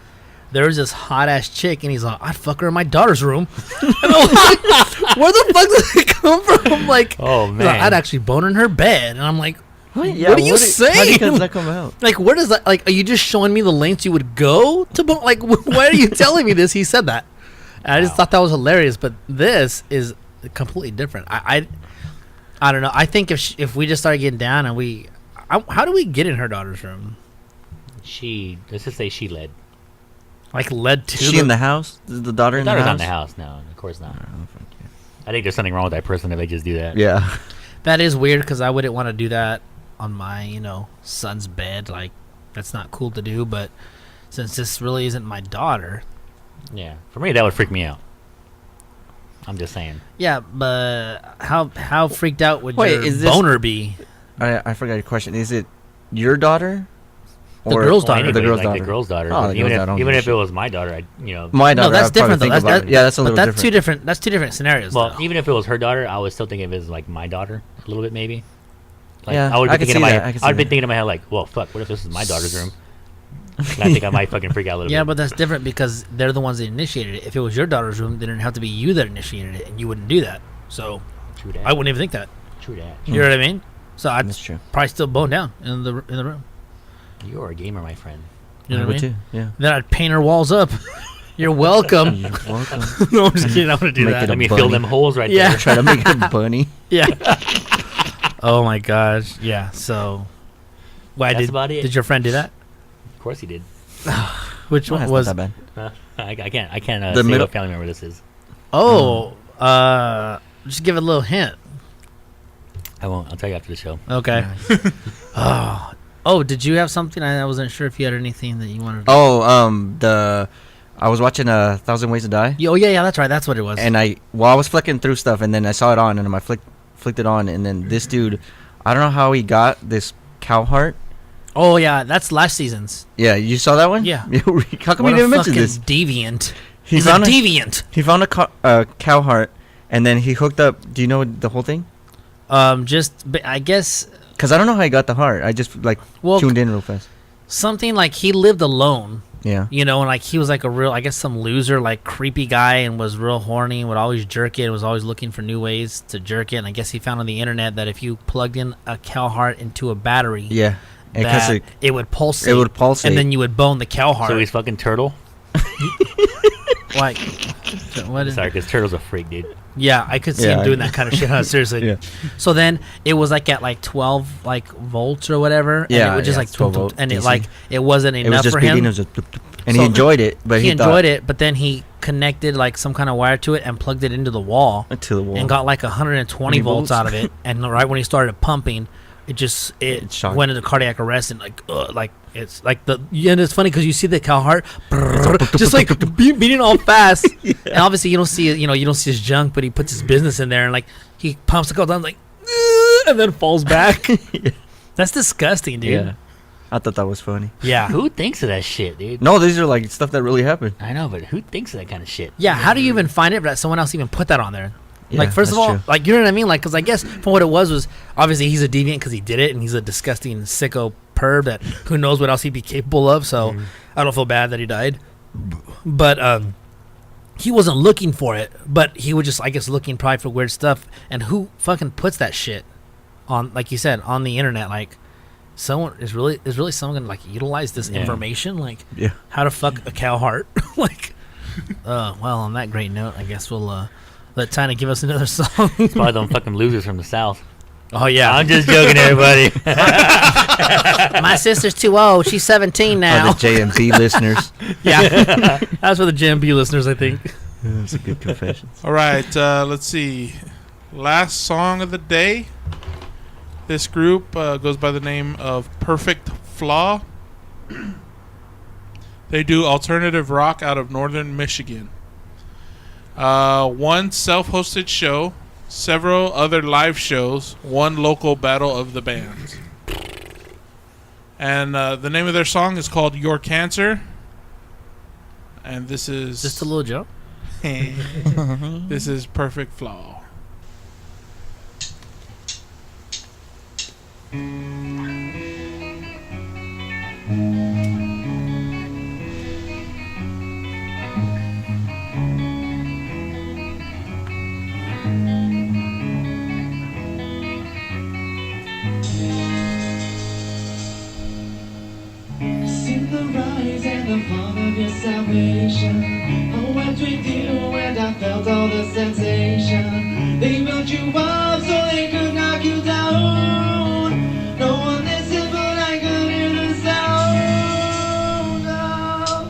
There was this hot ass chick, and he's like, "I'd fuck her in my daughter's room." And I'm like, where the fuck does it come from? I'm like, Oh he's man. like, I'd actually bone in her bed, and I'm like, Yeah, what are you saying? How does that come out? Like, where does that? Like, are you just showing me the lengths you would go to bone? Like, why are you telling me this? He said that. And I just thought that was hilarious. But this is completely different. I don't know. I think if we just started getting down and how do we get in her daughter's room? Let's just say she led. Like, led to Is she in the house? Is the daughter in the Daughter's house? not in the house. No, of course not. I think there's something wrong with that person if they just do that. Yeah. That is weird because I wouldn't want to do that on my, son's bed. Like, that's not cool to do. But since this really isn't my daughter. Yeah. For me, that would freak me out. I'm just saying. Yeah, but how freaked out would Wait, your is this- boner be? I forgot your question. Is it your daughter? The girl's Well, daughter. anybody, The girl's like daughter. The girl's daughter. Oh, But the even girl's daughter, if oh, it shit. was my daughter, My daughter. No, that's I'd probably different though. think about it. Yeah, that's a little but different. that's two different. That's two different scenarios. Well, though. even if it was her daughter, I would still think of it as like my daughter a little bit, maybe. Like, Yeah, I would I be could thinking in see my that, I could I'd see be that. thinking in my head like, well, fuck, what if this is my daughter's room? And I think I might fucking freak out a little Yeah, bit. but that's different because they're the ones that initiated it. If it was your daughter's room, then it'd have to be you that initiated it, and you wouldn't do that. So True that. I wouldn't even think that. True that. You know what I mean? So I'd That's true. probably still bone down in the room. You're a gamer, my friend. You know I what I would mean? too. Yeah. Then I'd paint her walls up. You're welcome. You're welcome. No, I'm just kidding. I want to do Make that. it a Let me fill bunny. them holes right Yeah. there. Try to make it a bunny. Yeah. Oh my gosh. Yeah. So, why That's did about it. did your friend do that? Of course he did. Which Oh, one that's was? not that bad. I can't The say middle- what family member this is. Oh, just give it a little hint. I won't. I'll tell you after the show. Okay. Oh, did you have something? I wasn't sure if you had anything that you wanted. Oh, I was watching 1,000 Ways to Die, Oh yeah, that's right. That's what it was. and I was flicking through stuff, and then I saw it on, and I flicked it on, and then this dude, I don't know how he got this cow heart. Oh yeah, that's last season's. Yeah, you saw that one? Yeah. How come What you a didn't mention fucking this? deviant. He He's a found deviant. He found a cow heart, and then he hooked up. Do you know the whole thing? But I guess Because I don't know how he got the heart. I just tuned in real fast. something like he lived alone. Yeah. And like he was like a real, I guess, some loser, like creepy guy, and was real horny and would always jerk it and was always looking for new ways to jerk it. And I guess he found on the internet that if you plugged in a cow heart into a battery, Yeah. And 'cause that it would pulsate. it would pulsate. and then you would bone the cow heart. So he's fucking turtle. Like, what is? Sorry, because turtle's a freak, dude. Yeah, I could see Yeah, him doing I- that kind of shit. Seriously. Yeah. So then it was like at like 12 volts or whatever. Yeah, And it was just yeah, like it's 12 boom, boom, volt and it DC. it wasn't it was enough just for beating. him. It was just bloop, bloop. And So he enjoyed it, but he he enjoyed it, but then he connected like some kind of wire to it and plugged it into the wall to the wall. and got like 120 volts volts? out of it. And right when he started pumping, it shocked. went into cardiac arrest and like it's like and it's funny because you see the cow heart just like beating all fast. And obviously you don't see his junk, but he puts his business in there and like he pumps a couple times like and then falls back. That's disgusting, dude. Yeah. I thought that was funny. Yeah. Who thinks of that shit, dude? No, these are like stuff that really happened. I know, but who thinks of that kind of shit? Yeah, how do you even find it that someone else even put that on there? Yeah, Like, first of that's all, true. like, you know what I mean? Like, because I guess from what it was obviously he's a deviant because he did it, and he's a disgusting sicko perv that who knows what else he'd be capable of. So I don't feel bad that he died, but he wasn't looking for it, but he was just, I guess, looking probably for weird stuff. And who fucking puts that shit on, like you said, on the internet? Like, someone is really someone gonna like utilize this Yeah. information, like Yeah. how to fuck a cow heart? Like, well, on that great note, I guess we'll let Tina give us another song. Probably them fucking losers from the south. Oh yeah, I'm just joking, everybody. my sister's too old. She's 17 Oh, now. the JMB listeners. Yeah, that's for the JMB listeners, I think. That's a good confession. All right, let's see. Last song of the day. This group goes by the name of Perfect Flaw. They do alternative rock out of northern Michigan. One self-hosted show, several other live shows, one local battle of the bands. And the name of their song is called Your Cancer. And this is... Just a little joke. This is Perfect Flaw. Seen the rise and the fall of your salvation. I went with you and I felt all the sensation. They built you up so they could knock you down. No one listened, but I could hear the sound of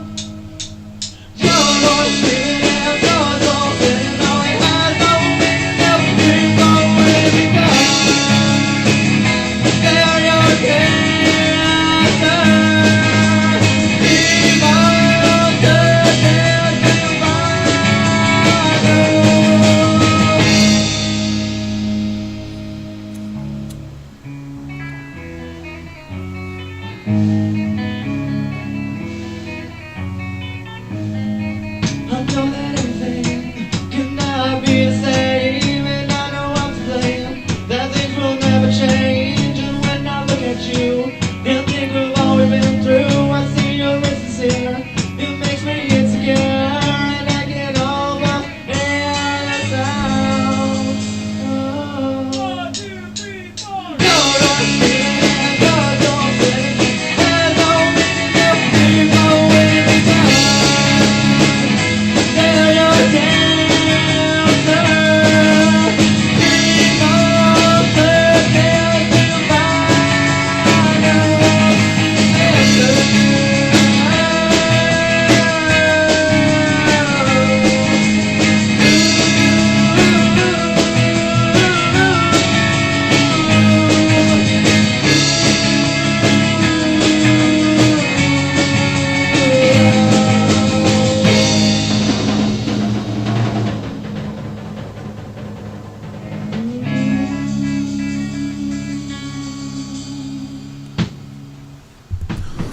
your voice spinning, your soul spinning. All it has no meaning, everything going because they're your cancer. I know that everything cannot be the same, and I know I'm to blame, that things will never change. And when I look at you and think of all we've been through, I see you're insincere. It makes me insecure, and I get all the air that sound. Oh. 1, 2, 3, 4. Your don't spin, your don't spin. There's no meaning if we go in time. They're your cancer. Keep on perfect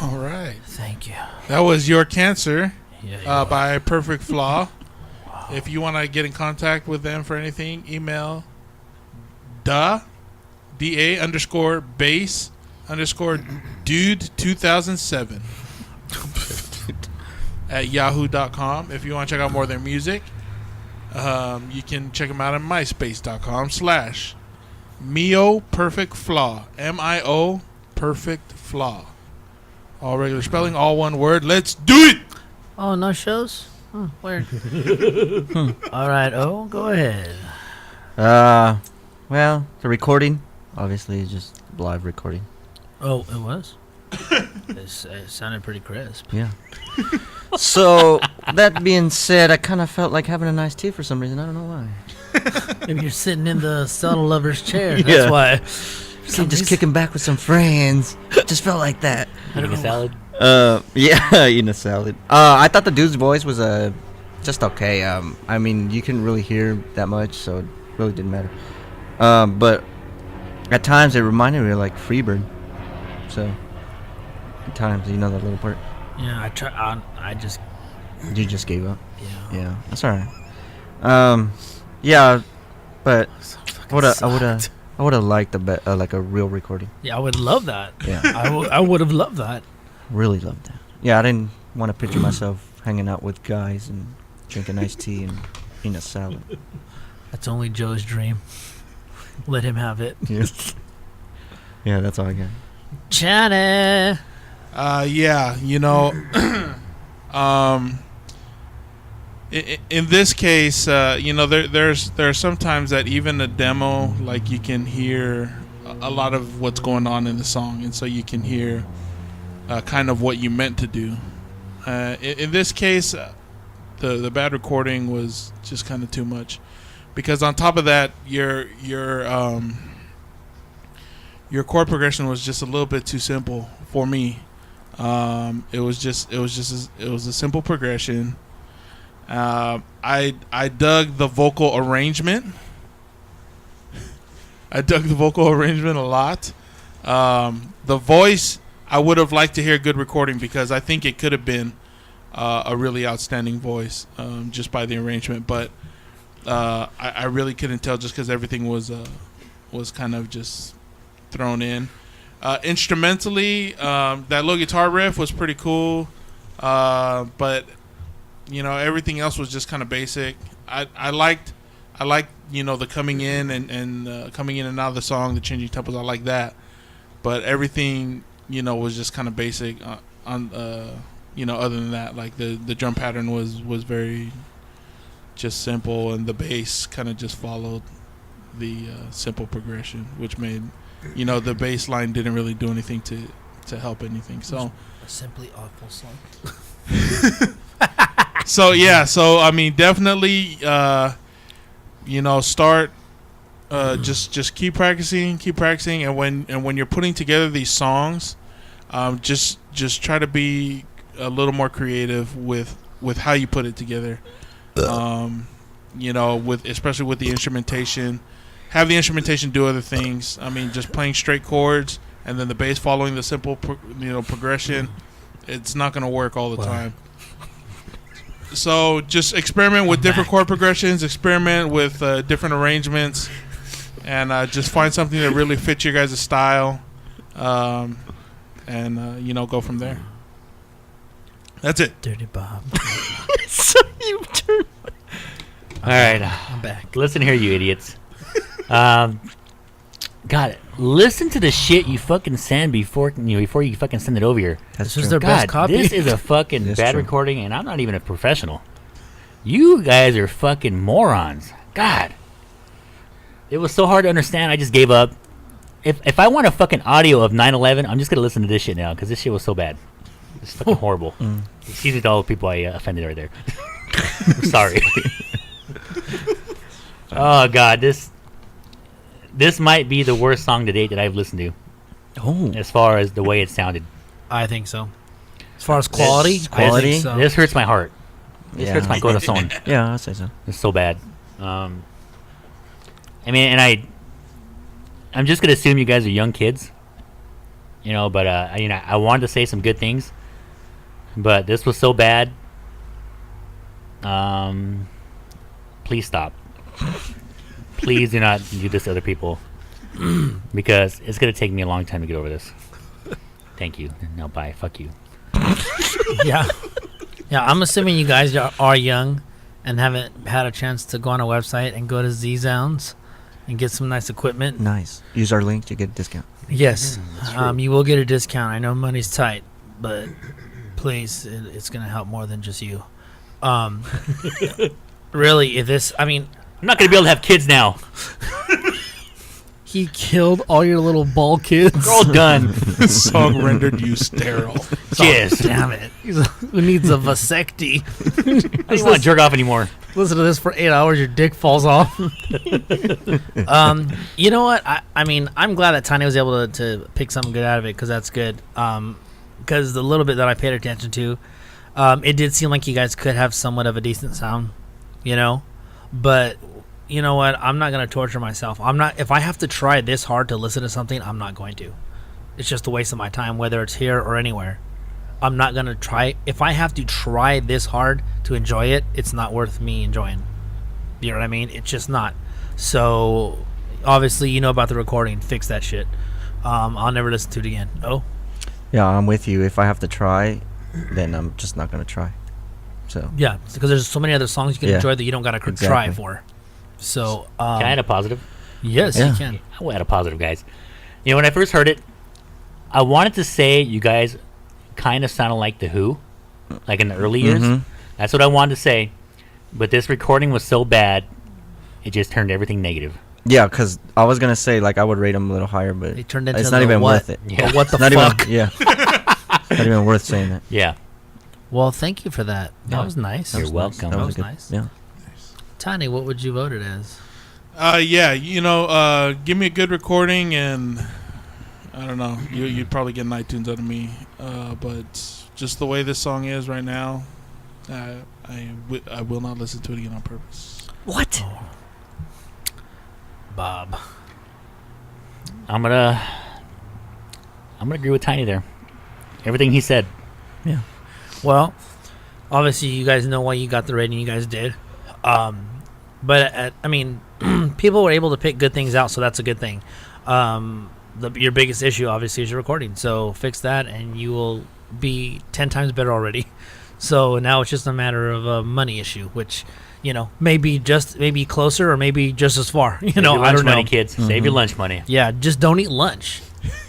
All right. Thank you. That was Your Cancer Yeah. by Perfect Flaw. If you want to get in contact with them for anything, email DA underscore bass underscore dude 2007 at yahoo.com. If you want to check out more of their music, you can check them out at myspace.com/Mio Perfect Flaw. MIO Perfect Flaw. All regular spelling, all one word. Let's do it! Oh, no shows? Oh, weird. All right, go ahead. Well, the recording, obviously, is just live recording. Oh, it was? It sounded pretty crisp. Yeah. So, that being said, I kind of felt like having a nice tea for some reason. I don't know why. Maybe you're sitting in the saddle lover's chair. Yeah. That's why. So just kicking back with some friends. Just felt like that. Eating a salad. Yeah, eating a salad. I thought the dude's voice was just okay. I mean, you couldn't really hear that much, so it really didn't matter. But at times it reminded me of like Freebird. So at times, you know that little part. Yeah, I just. You just gave up. Yeah. Yeah, that's alright. Yeah, but I would have liked like a real recording. Yeah, I would love that. Yeah. I would have loved that. Really loved that. Yeah, I didn't want to picture myself hanging out with guys and drinking iced tea and eating a salad. That's only Joe's dream. Let him have it. Yeah. Yeah, that's all I got. Johnny. Yeah, you know, in this case, you know, there are sometimes that even a demo, like you can hear a lot of what's going on in the song, and so you can hear kind of what you meant to do. In this case, the bad recording was just kind of too much, because on top of that, your chord progression was just a little bit too simple for me. It was a simple progression. I dug the vocal arrangement. I dug the vocal arrangement a lot. The voice, I would have liked to hear a good recording because I think it could have been a really outstanding voice just by the arrangement. But I really couldn't tell just because everything was kind of just thrown in. Instrumentally, that little guitar riff was pretty cool, but everything else was just kind of basic. I liked the coming in and coming in and out of the song, the changing tempos. I like that, but everything was just kind of basic. Other than that, like the drum pattern was very just simple, and the bass kind of just followed the simple progression, which made the bass line didn't really do anything to help anything. So A simply awful song. so I mean, definitely start just keep practicing, and when you're putting together these songs, just try to be a little more creative with how you put it together. Especially with the instrumentation. Have the instrumentation do other things. I mean, just playing straight chords and then the bass following the simple, progression. It's not going to work all the time. So just experiment with different chord progressions. Experiment with different arrangements, and just find something that really fits your guys' style, and go from there. That's it. Dirty Bob. So you turn. All right. I'm back. Listen here, you idiots. God, listen to the shit you fucking send before you fucking send it over here. That's This is true. their best God, copy. this is a fucking That's bad true. recording, and I'm not even a professional. You guys are fucking morons. God. It was so hard to understand, I just gave up. If I want a fucking audio of 9/11, I'm just going to listen to this shit now, because this shit was so bad. It's fucking horrible. Excuse me to all the people I offended right there. I'm sorry. Oh, God, this might be the worst song to date that I've listened to, Oh, as far as the way it sounded. I think so. As far as quality, I quality? think so. This hurts my heart. This Yeah. hurts my corazón. yeah, I'll say so. It's so bad. I mean, and I'm just gonna assume you guys are young kids, but I wanted to say some good things, but this was so bad. Please stop. Please do not do this to other people, because it's gonna take me a long time to get over this. Thank you. No, bye. Fuck you. Yeah. Yeah, I'm assuming you guys are young and haven't had a chance to go on a website and go to Z-Sounds and get some nice equipment. Nice. Use our link to get a discount. Yes. You will get a discount. I know money's tight, but please, it's going to help more than just you. Really, if this, I mean, I'm not gonna be able to have kids now. he killed all your little ball kids. They're all done. This song rendered you sterile. Yes. Damn it. Who needs a vasectomy? I don't want to jerk off anymore. Listen to this for 8 hours, your dick falls off. You know what? I mean, I'm glad that Tiny was able to pick something good out of it, because that's good. Because the little bit that I paid attention to, it did seem like you guys could have somewhat of a decent sound, But you know what? I'm not going to torture myself. If I have to try this hard to listen to something, I'm not going to. It's just a waste of my time, whether it's here or anywhere. I'm not going to try. If I have to try this hard to enjoy it, it's not worth me enjoying. You know what I mean? It's just not. So, obviously, you know about the recording. Fix that shit. I'll never listen to it again. Oh? Yeah, I'm with you. If I have to try, then I'm just not gonna try. So Yeah, because there's so many other songs you can Yeah. enjoy that you don't got to try Exactly. for. So, Can I add a positive? yes, Yeah. you can. I will add a positive, guys. When I first heard it, I wanted to say you guys kind of sounded like The Who, like in the early years. Mhm. That's what I wanted to say. But this recording was so bad, it just turned everything negative. yeah, because I was gonna say like I would rate them a little higher, but They turned into it's not the even what? worth it. Yeah. What the Not fuck? even. Yeah. It's not even worth saying that. Yeah. Well, thank you for that. That Yeah. was nice. You're That was welcome. Nice. That That was was nice. good. Yeah. Tiny, what would you vote it as? Give me a good recording, and I don't know. You'd probably get an iTunes out of me, but just the way this song is right now, I will not listen to it again on purpose. What? Bob. I'm gonna agree with Tiny there. Everything he said. Well, obviously, you guys know why you got the rating you guys did. But I mean, people were able to pick good things out, so that's a good thing. Your biggest issue, obviously, is your recording. So fix that, and you will be 10 times better already. So now it's just a matter of a money issue, which maybe closer or maybe just as far. Save your lunch I don't know. money, kids. Save your lunch money. Yeah, just don't eat lunch.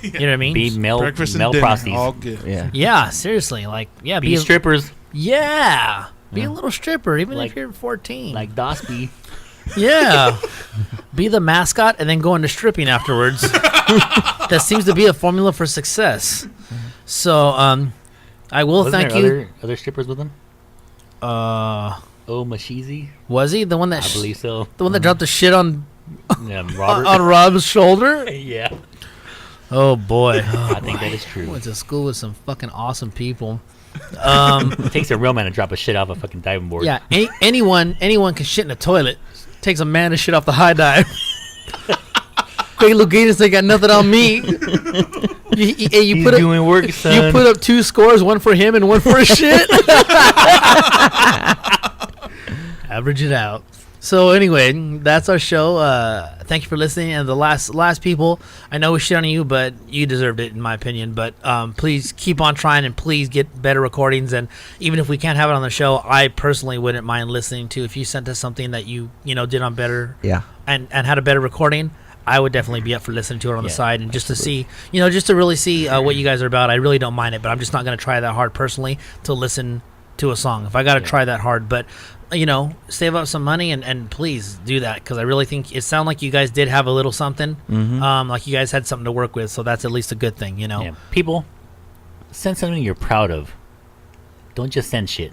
You know what I mean? Be male Breakfast and dinner, prosties. all good. Yeah. Yeah, seriously. Be strippers Yeah. Be a little stripper, even Like- if you're 14. like Dosby. Yeah. Be the mascot and then go into stripping afterwards. That seems to be a formula for success. So, I will Wasn't thank there you. other strippers with him? Oh, Mashizi? was he the one that I believe so. the one that dropped the shit on Robert? on Rob's shoulder? Yeah. Oh boy. I think that is I true. went to school with some fucking awesome people. It takes a real man to drop a shit off a fucking diving board. Yeah, anyone can shit in a toilet. Takes a man to shit off the high dive. Quick Luginas, they got nothing on me. You He's put up, doing work, son. you put up 2 scores, one for him and one for his shit. Average it out. So anyway, that's our show. Thank you for listening. And the last people, I know we shit on you, but you deserved it in my opinion. But please keep on trying and please get better recordings. And even if we can't have it on the show, I personally wouldn't mind listening to if you sent us something that you did on better Yeah. and had a better recording. I would definitely be up for listening to it on the side and just to see, just to really see what you guys are about. I really don't mind it, but I'm just not going to try that hard personally to listen to a song. If I got to try that hard, but save up some money and please do that, because I really think it sounded like you guys did have a little something, like you guys had something to work with, so that's at least a good thing, Yeah. People, send something you're proud of. Don't just send shit.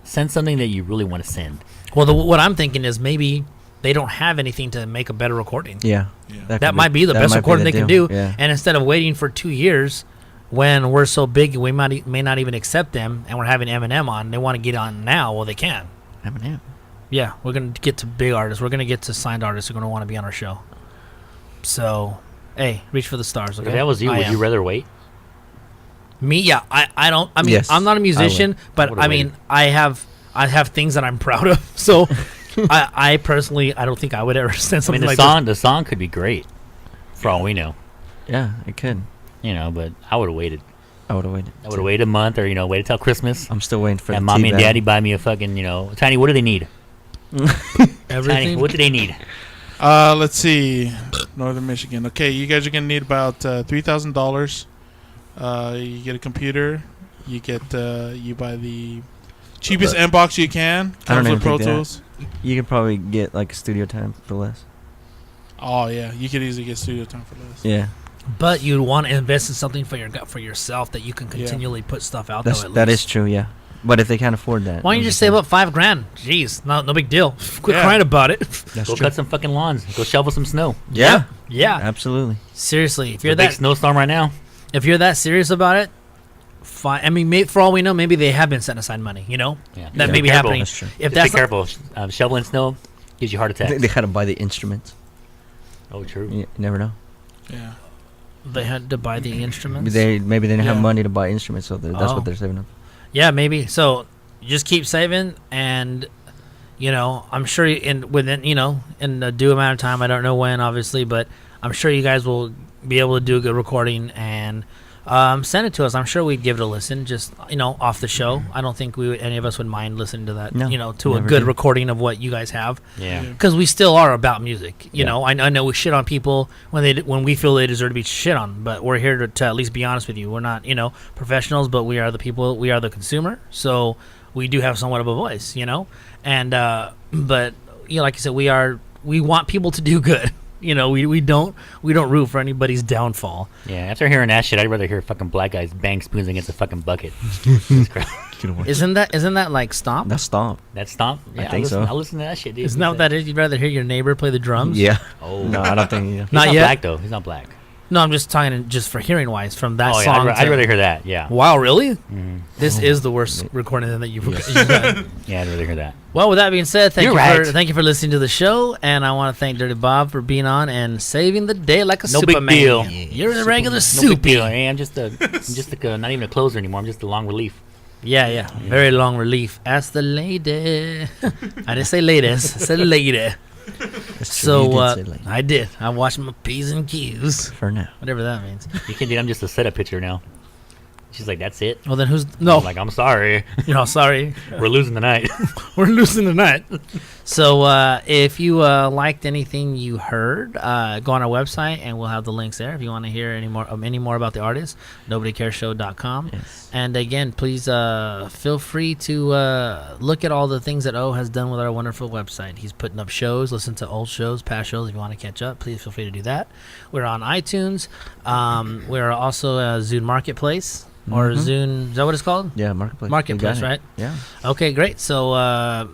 Send something that you really want to send. Well, what I'm thinking is maybe they don't have anything to make a better recording. Yeah. That might be the best recording they can do. Yeah. And instead of waiting for 2 years, when we're so big we may not even accept them, and we're having Eminem on, they want to get on now. Well, they can. Eminem. Yeah, we're going to get to big artists. We're going to get to signed artists who are going to want to be on our show. So, hey, reach for the stars, okay? If that was you, would you rather wait? Me? Yeah, I don't. I mean, Yes, I'm not a musician, but would've I mean, waited. I have things that I'm proud of. So, I personally, I don't think I would ever send I something mean, like the song could be great, for all we know. Yeah, it could. But I would have waited. I would have waited. I would have waited a month, or waited till Christmas. I'm still waiting for And the mommy and tea daddy buy me a fucking, Tiny. What do they need? this. Tiny, Everything. what do they need? Let's see. Northern Michigan. Okay, you guys are gonna need about $3,000. You get a computer. You buy the cheapest N-box you can. I don't Comes even with Pro think that. Tools. You could probably get like studio time for less. Oh yeah, you could easily get studio time for less. Yeah. But you'd want to invest in something for yourself that you can continually put stuff out. That there. is true, yeah. But if they can't afford that, Why don't you just save up $5,000? Jeez, no big deal. Quit Yeah. crying about it. That's Go true. cut some fucking lawns. Go shovel some snow. Yeah. Yeah, Absolutely. seriously. If It's you're a big that snowstorm right now. if you're that serious about it, fine. I mean, for all we know, maybe they have been setting aside money. Yeah. That Be may be careful. happening. That's true. If Just that's be careful. Shoveling snow gives you heart attacks. They had to buy the instruments. Oh, true. You never know. Yeah. they had to buy the instruments. Maybe they didn't have Yeah. money to buy instruments, so that's Oh. what they're saving up. Yeah, maybe. So just keep saving, and I'm sure within in a due amount of time. I don't know when, obviously, but I'm sure you guys will be able to do a good recording and send it to us. I'm sure we'd give it a listen, just off the show. I don't think any of us would mind listening to that. No, to a never good did. recording of what you guys have. Yeah. Because we still are about music, you Yeah. know. I know we shit on people when we feel they deserve to be shit on, but we're here to at least be honest with you. We're not, professionals, but we are the people. We are the consumer, so we do have somewhat of a voice, And but like you said, we want people to do good. We don't root for anybody's downfall. Yeah. After hearing that shit, I'd rather hear fucking black guys bang spoons against a fucking bucket. Jesus Christ. Isn't that like Stomp? That's Stomp. That stomp? Yeah, think so. I listen to that shit, dude. Isn't that what that is? You'd rather hear your neighbor play the drums? Yeah. Oh. No, I don't think. He's Not not yet. black, though. He's not black. No, I'm just talking just for hearing wise from that Oh, song. yeah, I'd rather hear that. Yeah. Wow, really? Mm-hmm. This is the worst recording that you've done. Yeah, I'd rather hear that. Well, with that being said, You're right. thank you for listening to the show, and I want to thank Dirty Bob for being on and saving the day like a No big Superman. deal. You're a regular No big deal. soupy. Hey, I'm just like not even a closer anymore. I'm just a long relief. Yeah. Very long relief. Ask the lady. I didn't say ladies. I said lady. So I did. I watched my P's and Q's. For now. Whatever that means. You can't, dude. I'm just a setup picture now. She's like, that's it. Well, then who's no? I'm like, I'm sorry. Sorry. We're losing tonight. We're losing tonight. So if you liked anything you heard, go on our website and we'll have the links there. If you want to hear any more about the artist, nobodycareshow.com. Yes. And again, please feel free to look at all the things that O has done with our wonderful website. He's putting up shows, listen to old shows, past shows. If you want to catch up, please feel free to do that. We're on iTunes. We're also Zune Marketplace. Or Zune, is that what it's called? Yeah, Marketplace. Marketplace, You got it. right? Yeah. Okay, great. So I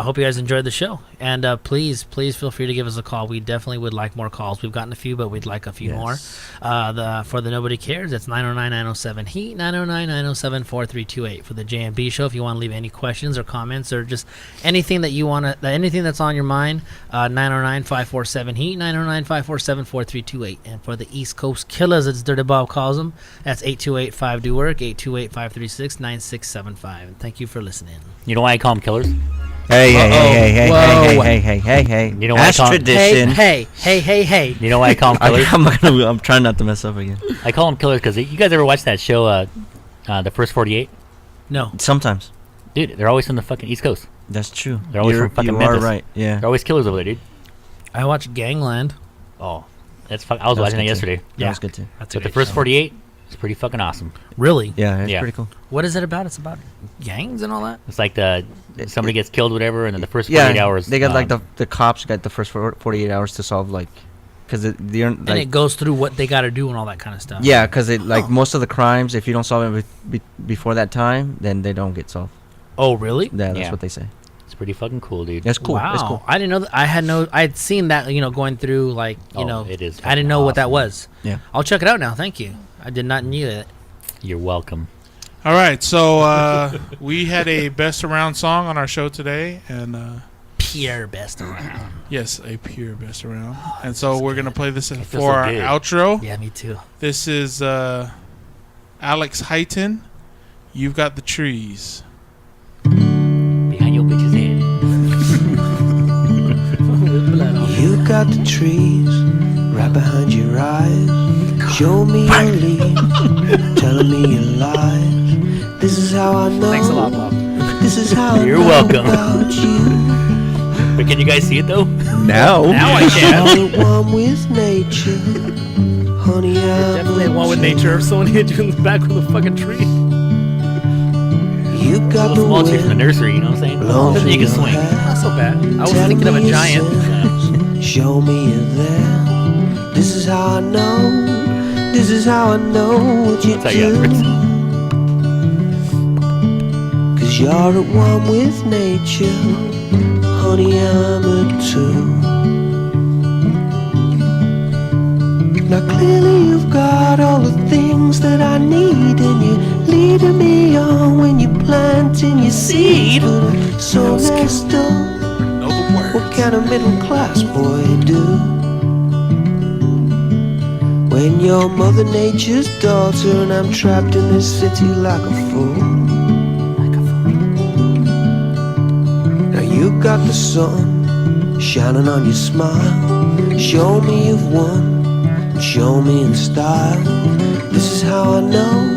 hope you guys enjoyed the show. And please feel free to give us a call. We definitely would like more calls. We've gotten a few, but we'd like a few more. For the Nobody Cares, it's 909-907-HEAT, 909-907-4328. For the J&B show, if you want to leave any questions or comments or just anything that you want to, anything that's on your mind, 909-547-HEAT, 909-547-4328. And for the East Coast Killers, it's Dirty Bob calls them. That's 828-5-DO-WORK, 828-536-9675. And thank you for listening. You know why I call them killers? Hey. You know what That's I call 'em? tradition. Hey. You know why I call them killers? I'm trying not to mess up again. I call them killers because you guys ever watch that show, The First 48? No. Sometimes. Dude, they're always from the fucking East Coast. That's true. They're always from fucking you Memphis. are right. Yeah. They're always killers over there, dude. I watched Gangland. Oh, I was watching that yesterday. That was good too. That's a But The great First show. 48 is pretty fucking awesome. Really? Yeah, it's Yeah. pretty cool. What is it about? It's about gangs and all that? It's like somebody gets killed, whatever, and then the first 48 hours. They got like the cops got the first 48 hours to solve like, because they're And it goes through what they got to do and all that kind of stuff. yeah, because it like most of the crimes, if you don't solve it before that time, then they don't get solved. Oh, really? Yeah, that's Yeah. what they say. It's pretty fucking cool, dude. That's cool. Wow. That's cool. I didn't know that. I'd seen that, going through like, It is. I didn't know what that was. Yeah. I'll check it out now. Thank you. I did not knew it. You're welcome. All right, so we had a best around song on our show today, and Pure best around. yes, a pure best around. And so we're gonna play this feels for so our good. outro. Yeah, me too. This is Alex Highton. You've got the trees. Behind your bitch's head. You got the trees right behind your eyes. Show me your leaves, telling me your lies. This is how I know. Thanks a lot, Bob. This is how You're I know welcome. about you. But can you guys see it though? Now I can. I'm at one with nature, honey. I'm Definitely at one with nature. If someone hit you in the back with a fucking tree. You got Little the small tree from the wind nursery, you know what I'm saying? blowing Then you through can your swing. hair. Not so bad. I was Tell thinking of a me giant. yourself, show me you're there. This is how I know. This is how I know what you That's how you do. got 'Cause you're at one with nature, honey. I'm at two. Now clearly you've got all the things that I need, and you're leading me on when you're planting your seed. But I'm so messed up. Know the words. What can a middle class boy do when you're Mother Nature's daughter and I'm trapped in this city like a fool? Now you got the sun shining on your smile. Show me you've won, show me in style. This is how I know.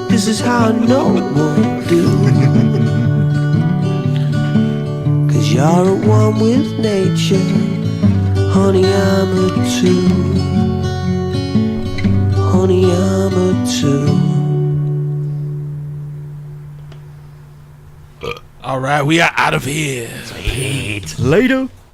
This is how I know it won't do. 'Cause you're at one with nature, honey. I'm a two, honey. I'm a two. All right, we are out of here. Sweet. later.